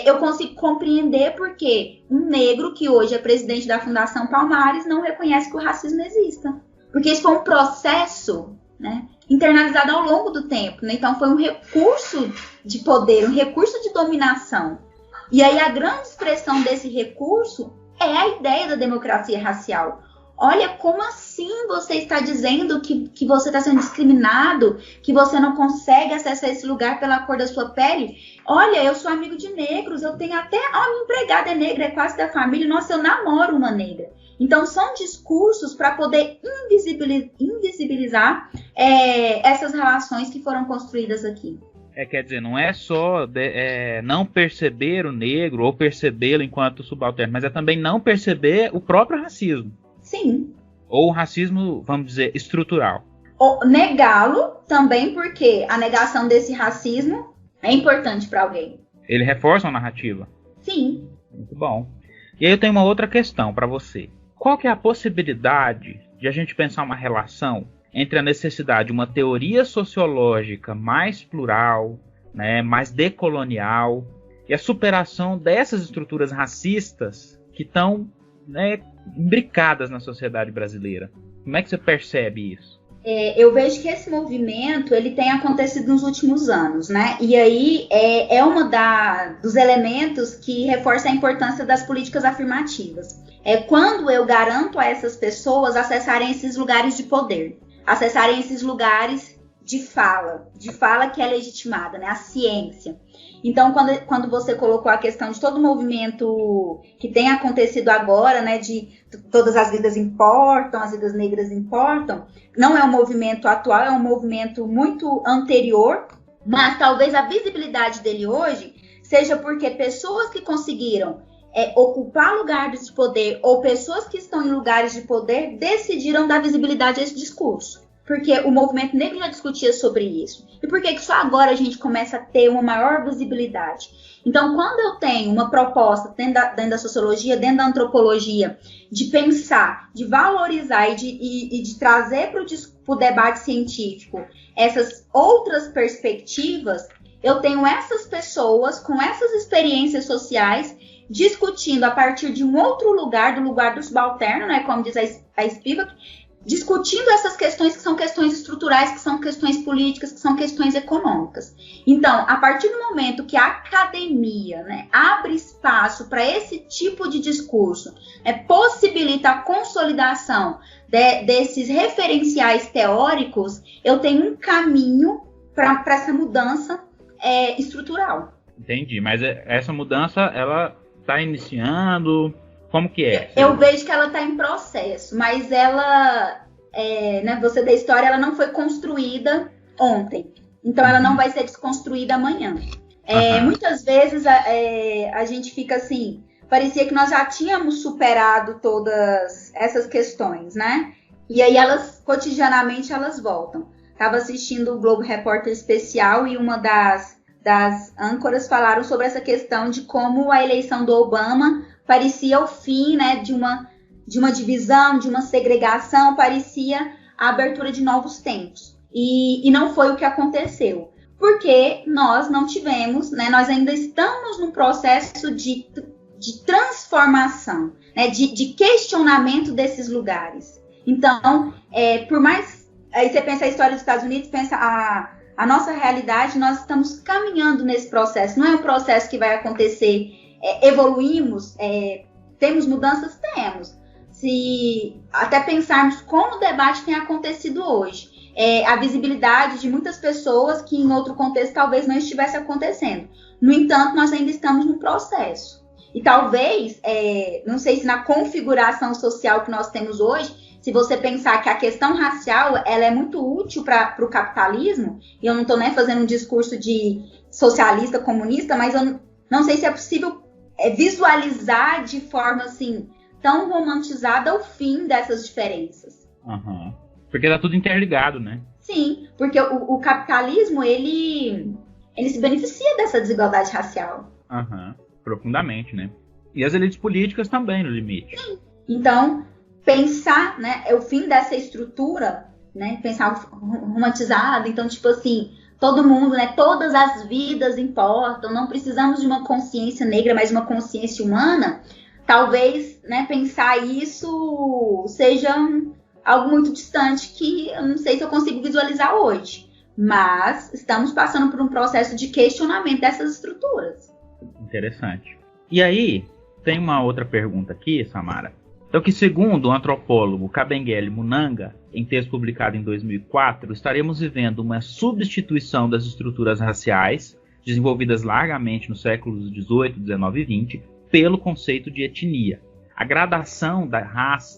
eu consigo compreender porque um negro que hoje é presidente da Fundação Palmares não reconhece que o racismo exista. Porque isso foi um processo, né, internalizado ao longo do tempo, né? Então foi um recurso de poder, um recurso de dominação. E aí a grande expressão desse recurso é a ideia da democracia racial. Olha, como assim você está dizendo que você está sendo discriminado, que você não consegue acessar esse lugar pela cor da sua pele? Olha, eu sou amigo de negros, eu tenho até... minha empregada é negra, é quase da família. Nossa, eu namoro uma negra. Então, são discursos para poder invisibilizar essas relações que foram construídas aqui. Quer dizer, não é só não perceber o negro ou percebê-lo enquanto subalterno, mas é também não perceber o próprio racismo. Sim. Ou o racismo, vamos dizer, estrutural. Ou negá-lo também, porque a negação desse racismo é importante para alguém. Ele reforça a narrativa? Sim. Muito bom. E aí eu tenho uma outra questão para você. Qual que é a possibilidade de a gente pensar uma relação entre a necessidade de uma teoria sociológica mais plural, né, mais decolonial, e a superação dessas estruturas racistas que estão, né, imbricadas na sociedade brasileira? Como é que você percebe isso? Eu vejo que esse movimento ele tem acontecido nos últimos anos, né? E aí é um dos elementos que reforça a importância das políticas afirmativas. É quando eu garanto a essas pessoas acessarem esses lugares de poder, acessarem esses lugares de fala que é legitimada, né? A ciência. Então, quando você colocou a questão de todo o movimento que tem acontecido agora, né, de todas as vidas importam, as vidas negras importam, não é um movimento atual, é um movimento muito anterior, mas talvez a visibilidade dele hoje seja porque pessoas que conseguiram ocupar lugares de poder ou pessoas que estão em lugares de poder decidiram dar visibilidade a esse discurso. Porque o movimento negro já discutia sobre isso. E por que só agora a gente começa a ter uma maior visibilidade? Então, quando eu tenho uma proposta dentro da sociologia, dentro da antropologia, de pensar, de valorizar e de trazer para o debate científico essas outras perspectivas, eu tenho essas pessoas com essas experiências sociais discutindo a partir de um outro lugar, do lugar do subalterno, né, como diz a Spivak, discutindo essas questões que são questões estruturais, que são questões políticas, que são questões econômicas. Então, a partir do momento que a academia, né, abre espaço para esse tipo de discurso, possibilita a consolidação desses referenciais teóricos, eu tenho um caminho para essa mudança estrutural. Entendi, mas essa mudança, ela está iniciando... Como que é? Eu vejo que ela está em processo, mas ela, né, você da história, ela não foi construída ontem. Então, ela não vai ser desconstruída amanhã. Muitas vezes a gente fica assim, parecia que nós já tínhamos superado todas essas questões, né? E aí, cotidianamente, elas voltam. Estava assistindo o Globo Repórter Especial e uma das âncoras falaram sobre essa questão de como a eleição do Obama parecia o fim, né, de uma divisão, de uma segregação, parecia a abertura de novos tempos. E não foi o que aconteceu. Porque nós não tivemos, né, nós ainda estamos num processo de transformação, né, de questionamento desses lugares. Então, por mais... Aí você pensa a história dos Estados Unidos, pensa a nossa realidade, nós estamos caminhando nesse processo. Não é um processo que vai acontecer... evoluímos, temos mudanças? Temos. Se até pensarmos como o debate tem acontecido hoje, a visibilidade de muitas pessoas que em outro contexto talvez não estivesse acontecendo. No entanto, nós ainda estamos no processo. E talvez, não sei se na configuração social que nós temos hoje, se você pensar que a questão racial ela é muito útil para o capitalismo, e eu não estou nem fazendo um discurso de socialista, comunista, mas eu não sei se é possível visualizar de forma assim tão romantizada o fim dessas diferenças. Uhum. Porque tá tudo interligado, né? Sim, porque o capitalismo ele se beneficia dessa desigualdade racial. Uhum. Profundamente, né? E as elites políticas também, no limite. Sim. Então, pensar, né, o fim dessa estrutura, né, pensar romantizado, então tipo assim, todo mundo, né, todas as vidas importam, não precisamos de uma consciência negra, mas uma consciência humana. Talvez, né, pensar isso seja algo muito distante que eu não sei se eu consigo visualizar hoje. Mas estamos passando por um processo de questionamento dessas estruturas. Interessante. E aí, tem uma outra pergunta aqui, Samara. Então, que segundo o antropólogo Kabengele Munanga, em texto publicado em 2004, estaremos vivendo uma substituição das estruturas raciais, desenvolvidas largamente nos séculos XVIII, XIX e XX, pelo conceito de etnia. A gradação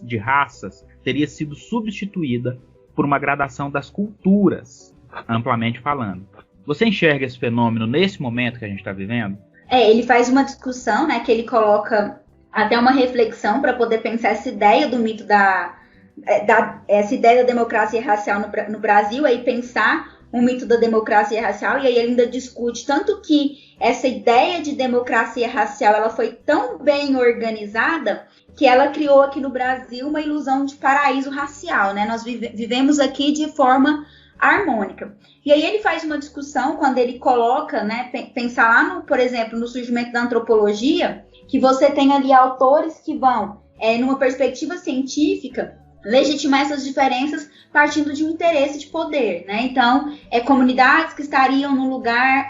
de raças teria sido substituída por uma gradação das culturas, amplamente falando. Você enxerga esse fenômeno nesse momento que a gente está vivendo? Ele faz uma discussão, né, que ele coloca até uma reflexão para poder pensar essa ideia do mito essa ideia da democracia racial no Brasil, aí pensar um mito da democracia racial, e aí ele ainda discute tanto que essa ideia de democracia racial ela foi tão bem organizada que ela criou aqui no Brasil uma ilusão de paraíso racial, né? Nós vivemos aqui de forma harmônica. E aí ele faz uma discussão quando ele coloca, né, pensar lá, por exemplo, no surgimento da antropologia, que você tem ali autores que vão, numa perspectiva científica, legitimar essas diferenças partindo de um interesse de poder, né? Então, comunidades que estariam num lugar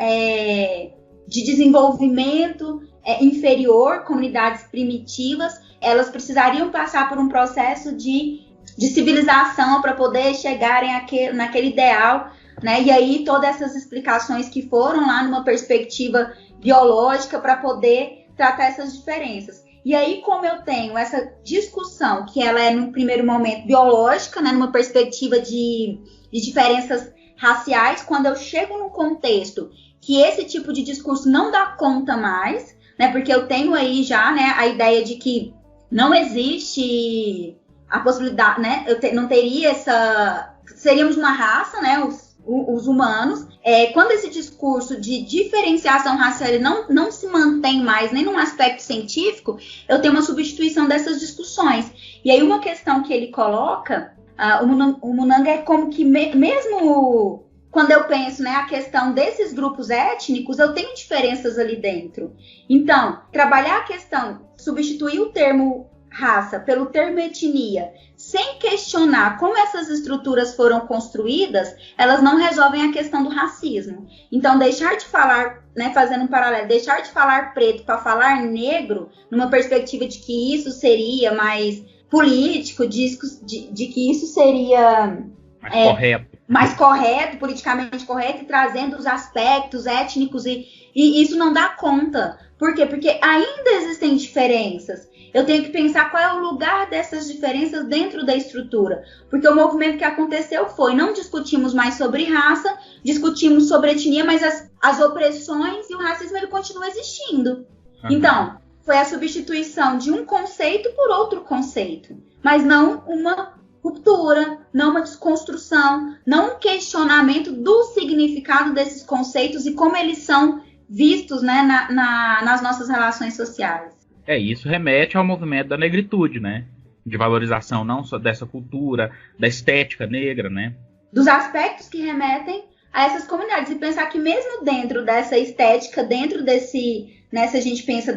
de desenvolvimento inferior, comunidades primitivas, elas precisariam passar por um processo de civilização para poder chegarem naquele ideal, né? E aí todas essas explicações que foram lá numa perspectiva biológica para poder tratar essas diferenças. E aí, como eu tenho essa discussão, que ela é, num primeiro momento, biológica, né, numa perspectiva de diferenças raciais, quando eu chego num contexto que esse tipo de discurso não dá conta mais, né? Porque eu tenho aí já, né, a ideia de que não existe a possibilidade, né? Não teria essa... Seríamos uma raça, né? Os humanos. Quando esse discurso de diferenciação racial ele não se mantém mais nem num aspecto científico, eu tenho uma substituição dessas discussões. E aí uma questão que ele coloca, o Munanga é como que mesmo quando eu penso, né, a questão desses grupos étnicos, eu tenho diferenças ali dentro. Então, trabalhar a questão, substituir o termo raça pelo termo etnia, sem questionar como essas estruturas foram construídas, elas não resolvem a questão do racismo. Então, deixar de falar, né, fazendo um paralelo, deixar de falar preto para falar negro, numa perspectiva de que isso seria mais político, de que isso seria mais correto, politicamente correto, e trazendo os aspectos étnicos, e isso não dá conta. Por quê? Porque ainda existem diferenças. Eu tenho que pensar qual é o lugar dessas diferenças dentro da estrutura. Porque o movimento que aconteceu foi, não discutimos mais sobre raça, discutimos sobre etnia, mas as opressões e o racismo ele continua existindo. Uhum. Então, foi a substituição de um conceito por outro conceito. Mas não uma ruptura, não uma desconstrução, não um questionamento do significado desses conceitos e como eles são vistos, né, nas nossas relações sociais. Isso remete ao movimento da negritude, né? De valorização não só dessa cultura, da estética negra, né? Dos aspectos que remetem a essas comunidades. E pensar que mesmo dentro dessa estética, dentro desse, né, se a gente pensa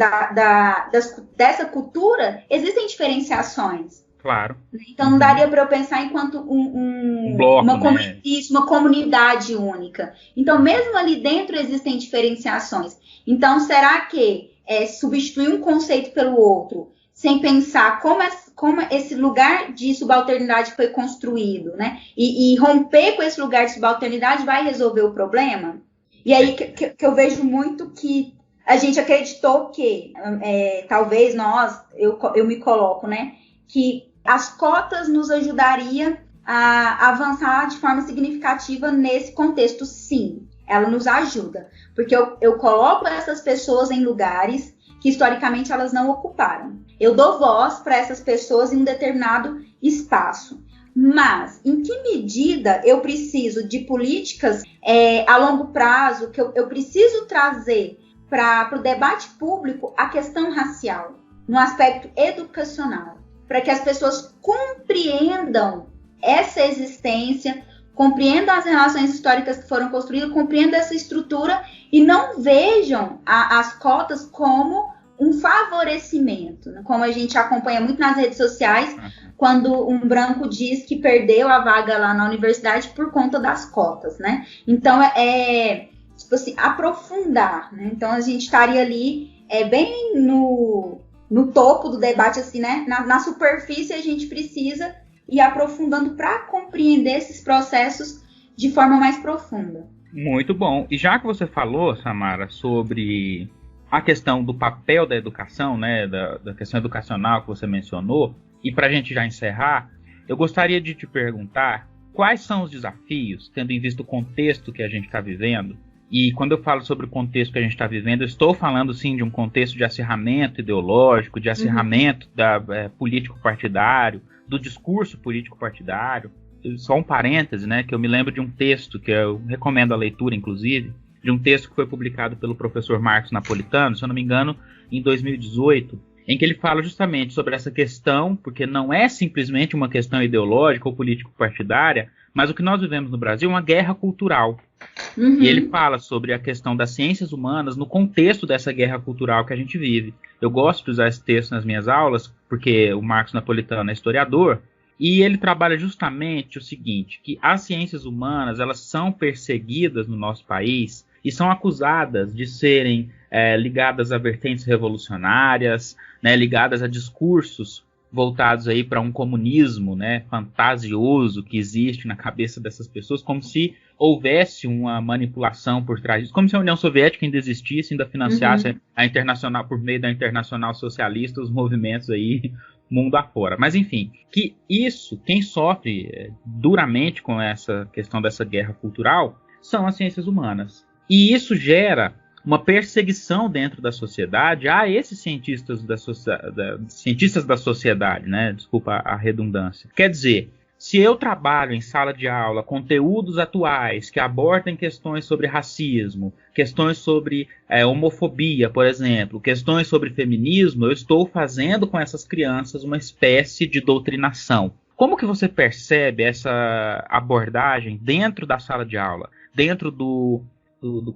dessa cultura, existem diferenciações. Claro. Então não daria para eu pensar enquanto um bloco, uma comunidade única. Então mesmo ali dentro existem diferenciações. Então será que substituir um conceito pelo outro, sem pensar como esse lugar de subalternidade foi construído, né? E romper com esse lugar de subalternidade vai resolver o problema? E aí que eu vejo muito que a gente acreditou que, talvez eu me coloco, né? Que as cotas nos ajudariam a avançar de forma significativa nesse contexto, sim. Ela nos ajuda, porque eu coloco essas pessoas em lugares que historicamente elas não ocuparam. Eu dou voz para essas pessoas em um determinado espaço. Mas em que medida eu preciso de políticas a longo prazo, que eu preciso trazer para o debate público a questão racial, no aspecto educacional, para que as pessoas compreendam essa existência, compreendam as relações históricas que foram construídas, compreendam essa estrutura e não vejam as cotas como um favorecimento, né? Como a gente acompanha muito nas redes sociais, quando um branco diz que perdeu a vaga lá na universidade por conta das cotas, né? Então, tipo assim, aprofundar, né? Então, a gente estaria ali bem no topo do debate, assim, né? Na superfície, a gente precisa ir aprofundando para compreender esses processos de forma mais profunda. Muito bom. E já que você falou, Samara, sobre a questão do papel da educação, né, da questão educacional que você mencionou, e para a gente já encerrar, eu gostaria de te perguntar quais são os desafios, tendo em vista o contexto que a gente está vivendo. E quando eu falo sobre o contexto que a gente está vivendo, eu estou falando, sim, de um contexto de acirramento ideológico, de acirramento político-partidário, do discurso político-partidário. Só um parêntese, né, que eu me lembro de um texto, que eu recomendo a leitura, inclusive, de um texto que foi publicado pelo professor Marcos Napolitano, se eu não me engano, em 2018, em que ele fala justamente sobre essa questão, porque não é simplesmente uma questão ideológica ou político-partidária, mas o que nós vivemos no Brasil é uma guerra cultural. Uhum. E ele fala sobre a questão das ciências humanas no contexto dessa guerra cultural que a gente vive. Eu gosto de usar esse texto nas minhas aulas, porque o Marcos Napolitano é historiador, e ele trabalha justamente o seguinte, que as ciências humanas, elas são perseguidas no nosso país e são acusadas de serem ligadas a vertentes revolucionárias, né, ligadas a discursos voltados aí para um comunismo, né, fantasioso que existe na cabeça dessas pessoas, como se houvesse uma manipulação por trás disso, como se a União Soviética ainda existisse, ainda financiasse a internacional, por meio da Internacional Socialista, os movimentos aí mundo afora. Mas enfim, que isso, quem sofre duramente com essa questão dessa guerra cultural, são as ciências humanas. E isso gera uma perseguição dentro da sociedade a esses cientistas da sociedade, né? Desculpa a redundância. Quer dizer, se eu trabalho em sala de aula conteúdos atuais que abordem questões sobre racismo, questões sobre homofobia, por exemplo, questões sobre feminismo, eu estou fazendo com essas crianças uma espécie de doutrinação. Como que você percebe essa abordagem dentro da sala de aula, dentro do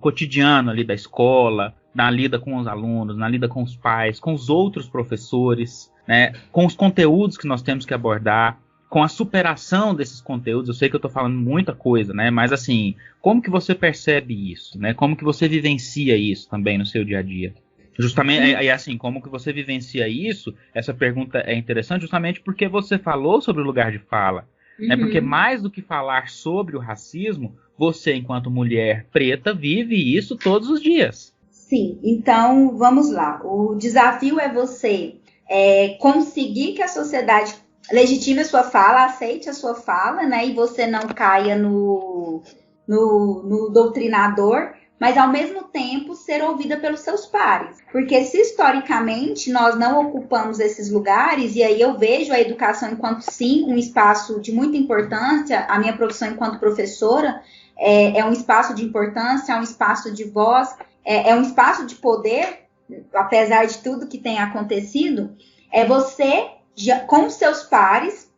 cotidiano ali da escola, na lida com os alunos, na lida com os pais, com os outros professores, né, com os conteúdos que nós temos que abordar, com a superação desses conteúdos? Eu sei que eu estou falando muita coisa, né? Mas assim, como que você percebe isso, né? Como que você vivencia isso também no seu dia a dia? Justamente, assim, como que você vivencia isso? Essa pergunta é interessante justamente porque você falou sobre o lugar de fala, né? Porque mais do que falar sobre o racismo, você, enquanto mulher preta, vive isso todos os dias. Sim, então vamos lá. O desafio é você conseguir que a sociedade legitime a sua fala, aceite a sua fala, né? E você não caia no doutrinador, mas ao mesmo tempo ser ouvida pelos seus pares. Porque se historicamente nós não ocupamos esses lugares, e aí eu vejo a educação enquanto sim um espaço de muita importância, a minha profissão enquanto professora é um espaço de importância, é um espaço de voz, é um espaço de poder, apesar de tudo que tem acontecido, você, com os seus pares,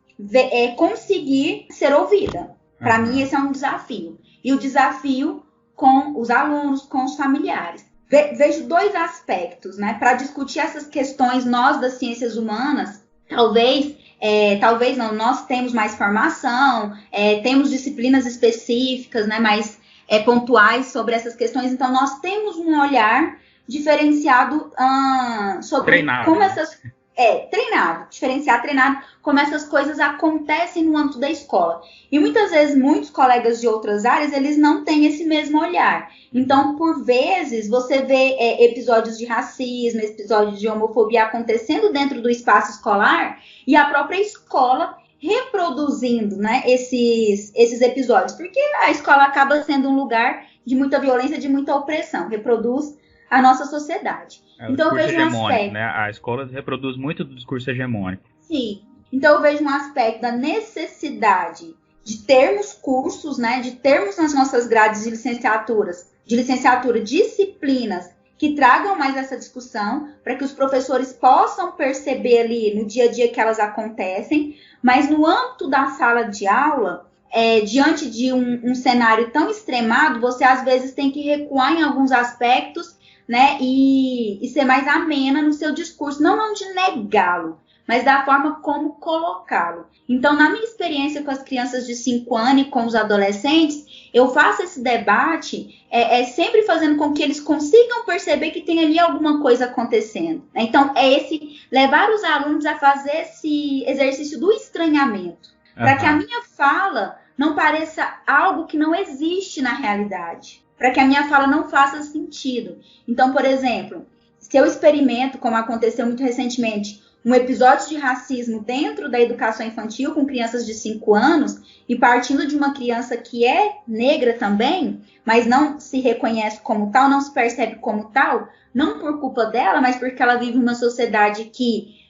conseguir ser ouvida. Para mim, esse é um desafio. E o desafio com os alunos, com os familiares. Vejo dois aspectos, né? Para discutir essas questões, nós das ciências humanas, talvez não, nós temos mais formação, temos disciplinas específicas, né, mais pontuais sobre essas questões, então nós temos um olhar diferenciado sobre como essas... treinado, como essas coisas acontecem no âmbito da escola. E muitas vezes, muitos colegas de outras áreas, eles não têm esse mesmo olhar. Então, por vezes, você vê episódios de racismo, episódios de homofobia acontecendo dentro do espaço escolar e a própria escola reproduzindo, né, esses episódios. Porque a escola acaba sendo um lugar de muita violência, de muita opressão. Reproduz a nossa sociedade. Então eu vejo um aspecto, né? A escola reproduz muito do discurso hegemônico. Sim. Então eu vejo um aspecto da necessidade de termos cursos, né? De termos nas nossas grades de licenciatura, disciplinas que tragam mais essa discussão, para que os professores possam perceber ali no dia a dia que elas acontecem, mas no âmbito da sala de aula, diante de um cenário tão extremado, você às vezes tem que recuar em alguns aspectos, né, e ser mais amena no seu discurso, não de negá-lo, mas da forma como colocá-lo. Então, na minha experiência com as crianças de 5 anos e com os adolescentes, eu faço esse debate sempre fazendo com que eles consigam perceber que tem ali alguma coisa acontecendo. Então, levar os alunos a fazer esse exercício do estranhamento, para que a minha fala não pareça algo que não existe na realidade, para que a minha fala não faça sentido. Então, por exemplo, se eu experimento, como aconteceu muito recentemente, um episódio de racismo dentro da educação infantil com crianças de 5 anos, e partindo de uma criança que é negra também, mas não se reconhece como tal, não se percebe como tal, não por culpa dela, mas porque ela vive uma sociedade que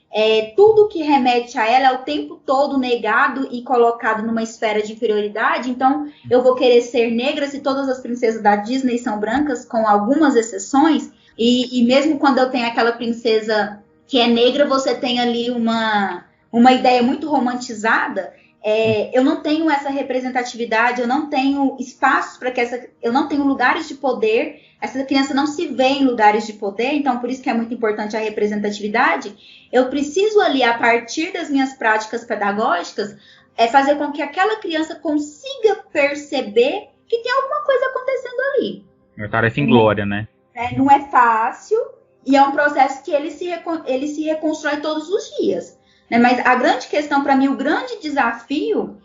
tudo que remete a ela é o tempo todo negado e colocado numa esfera de inferioridade. Então, eu vou querer ser negra se todas as princesas da Disney são brancas, com algumas exceções, e mesmo quando eu tenho aquela princesa que é negra, você tem ali uma ideia muito romantizada. Eu não tenho essa representatividade, eu não tenho espaços para eu não tenho lugares de poder, essa criança não se vê em lugares de poder, então por isso que é muito importante a representatividade. Eu preciso ali, a partir das minhas práticas pedagógicas, fazer com que aquela criança consiga perceber que tem alguma coisa acontecendo ali. Uma tarefa inglória, né? Não é fácil, e é um processo que ele se reconstrói todos os dias. Né? Mas a grande questão, para mim, o grande desafio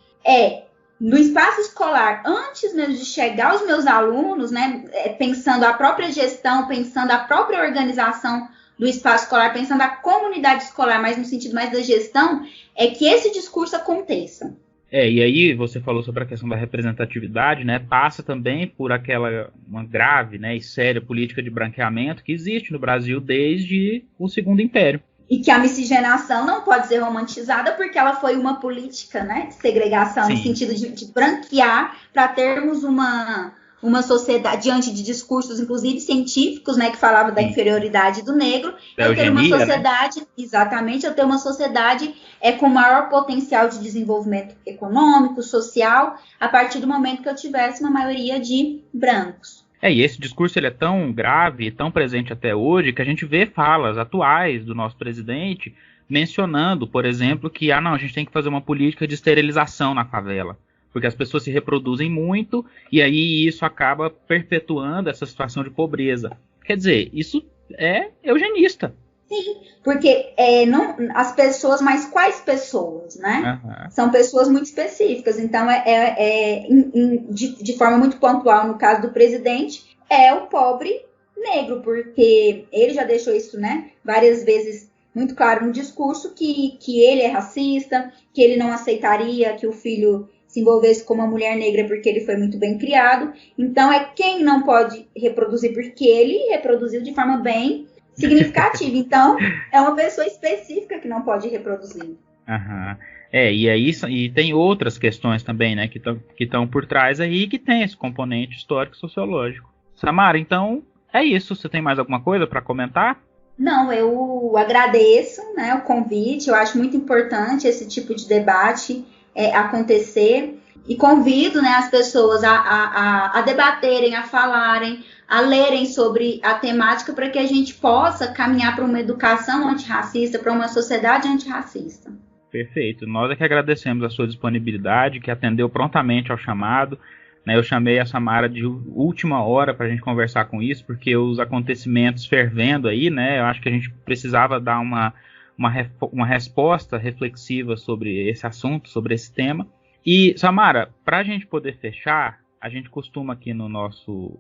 no espaço escolar, antes mesmo de chegar aos meus alunos, né, pensando a própria gestão, pensando a própria organização do espaço escolar, pensando a comunidade escolar, mas no sentido mais da gestão, é que esse discurso aconteça. E aí você falou sobre a questão da representatividade, né? Passa também por uma grave, né, e séria política de branqueamento que existe no Brasil desde o Segundo Império. E que a miscigenação não pode ser romantizada porque ela foi uma política, né, de segregação, Sim. no sentido de branquear para termos uma sociedade, diante de discursos, inclusive científicos, né, que falavam da inferioridade do negro, eu ter uma sociedade, né? Exatamente, eu ter uma sociedade com maior potencial de desenvolvimento econômico, social, a partir do momento que eu tivesse uma maioria de brancos. E esse discurso ele é tão grave e tão presente até hoje que a gente vê falas atuais do nosso presidente mencionando, por exemplo, que a gente tem que fazer uma política de esterilização na favela, porque as pessoas se reproduzem muito e aí isso acaba perpetuando essa situação de pobreza. Quer dizer, isso é eugenista. Sim, porque não as pessoas, mas quais pessoas, né? Uhum. São pessoas muito específicas, então de forma muito pontual, no caso do presidente, é o pobre negro, porque ele já deixou isso, né, várias vezes muito claro no discurso, que ele é racista, que ele não aceitaria que o filho se envolvesse com uma mulher negra porque ele foi muito bem criado, então quem não pode reproduzir, porque ele reproduziu de forma bem significativa, então é uma pessoa específica que não pode reproduzir. Uhum. E tem outras questões também, né, que estão por trás aí, que tem esse componente histórico e sociológico. Samara, então é isso. Você tem mais alguma coisa para comentar? Não, eu agradeço, né, o convite. Eu acho muito importante esse tipo de debate acontecer e convido, né, as pessoas a debaterem, a falarem, a lerem sobre a temática para que a gente possa caminhar para uma educação antirracista, para uma sociedade antirracista. Perfeito. Nós é que agradecemos a sua disponibilidade, que atendeu prontamente ao chamado. Eu chamei a Samara de última hora para a gente conversar com isso, porque os acontecimentos fervendo aí, né? Eu acho que a gente precisava dar uma resposta reflexiva sobre esse assunto, sobre esse tema. E, Samara, para a gente poder fechar, a gente costuma aqui no nosso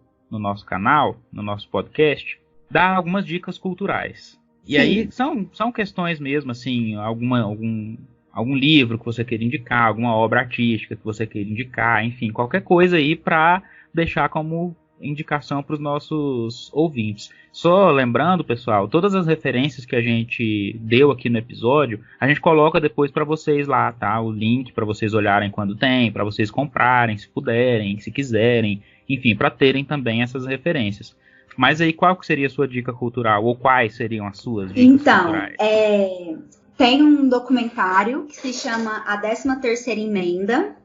canal, no nosso podcast, dar algumas dicas culturais. E Sim. Aí são questões mesmo, assim, algum livro que você queira indicar, alguma obra artística que você queira indicar, enfim, qualquer coisa aí para deixar como indicação para os nossos ouvintes. Só lembrando, pessoal, todas as referências que a gente deu aqui no episódio, a gente coloca depois para vocês lá, tá? O link para vocês olharem quando tem, para vocês comprarem, se puderem, se quiserem, enfim, para terem também essas referências. Mas aí, qual que seria a sua dica cultural? Ou quais seriam as suas dicas culturais? Tem um documentário que se chama A 13ª Emenda.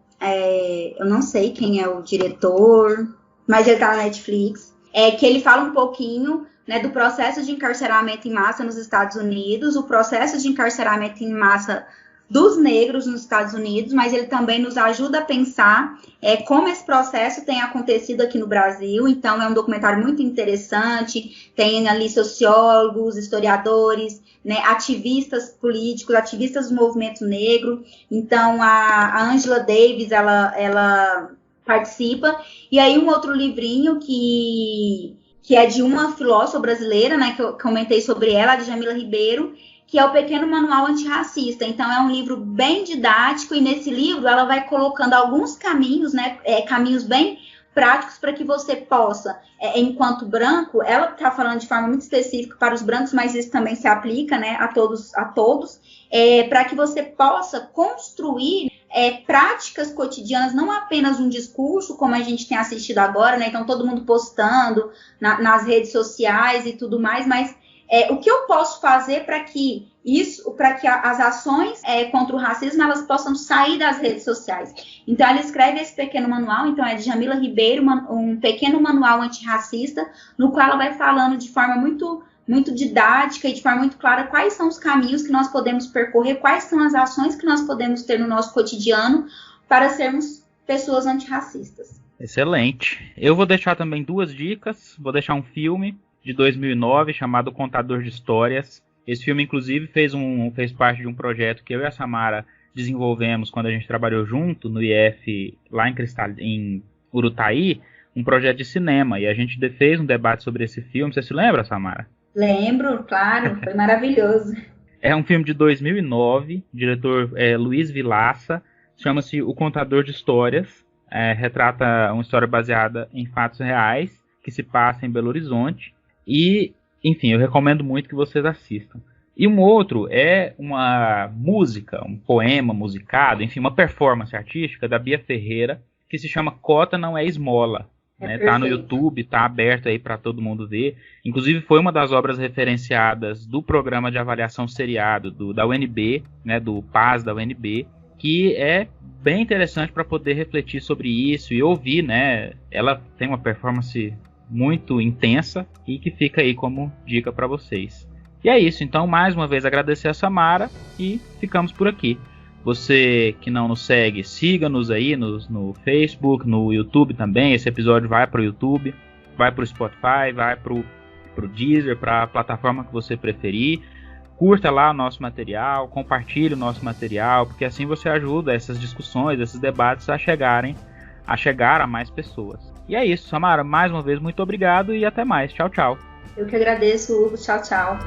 Eu não sei quem é o diretor, mas ele está na Netflix. Que ele fala um pouquinho, né, do processo de encarceramento em massa nos Estados Unidos, o processo de encarceramento em massa dos negros nos Estados Unidos, mas ele também nos ajuda a pensar como esse processo tem acontecido aqui no Brasil. Então, é um documentário muito interessante, tem ali sociólogos, historiadores, né, ativistas políticos, ativistas do movimento negro. Então, a Angela Davis, ela participa. E aí, um outro livrinho que é de uma filósofa brasileira, né, que eu comentei sobre ela, de Jamila Ribeiro, que é o Pequeno Manual Antirracista. Então, é um livro bem didático, e nesse livro ela vai colocando alguns caminhos, né, caminhos bem práticos para que você possa, enquanto branco, ela está falando de forma muito específica para os brancos, mas isso também se aplica, né, a todos, para que você possa construir práticas cotidianas, não apenas um discurso, como a gente tem assistido agora, né, então todo mundo postando nas redes sociais e tudo mais, mas o que eu posso fazer para que as ações contra o racismo, elas possam sair das redes sociais. Então, ela escreve esse pequeno manual, então é de Jamila Ribeiro, um pequeno manual antirracista, no qual ela vai falando de forma muito, muito didática e de forma muito clara quais são os caminhos que nós podemos percorrer, quais são as ações que nós podemos ter no nosso cotidiano para sermos pessoas antirracistas. Excelente. Eu vou deixar também 2 dicas, vou deixar um filme de 2009, chamado Contador de Histórias. Esse filme, inclusive, fez parte de um projeto que eu e a Samara desenvolvemos quando a gente trabalhou junto no IF, lá em Urutaí, um projeto de cinema. E a gente fez um debate sobre esse filme. Você se lembra, Samara? Lembro, claro. Foi maravilhoso. É um filme de 2009, diretor Luiz Vilaça. chama-se O Contador de Histórias, retrata uma história baseada em fatos reais, que se passa em Belo Horizonte, e, enfim, eu recomendo muito que vocês assistam. E um outro é uma música, um poema musicado, enfim, uma performance artística da Bia Ferreira, que se chama Cota Não É Esmola. Tá no YouTube, tá aberto aí para todo mundo ver. Inclusive foi uma das obras referenciadas do programa de avaliação seriado da UNB, né, do PAS da UNB, que é bem interessante para poder refletir sobre isso e ouvir, né? Ela tem uma performance muito intensa e que fica aí como dica para vocês. E é isso, então mais uma vez agradecer a Samara e ficamos por aqui. Você que não nos segue, siga-nos aí no Facebook, no YouTube também. Esse episódio vai para o YouTube, vai para o Spotify, vai para o Deezer, para a plataforma que você preferir. Curta lá o nosso material, compartilhe o nosso material, porque assim você ajuda essas discussões, esses debates a chegar a mais pessoas. E é isso, Samara, mais uma vez muito obrigado e até mais. Tchau, tchau. Eu que agradeço, Hugo. Tchau, tchau.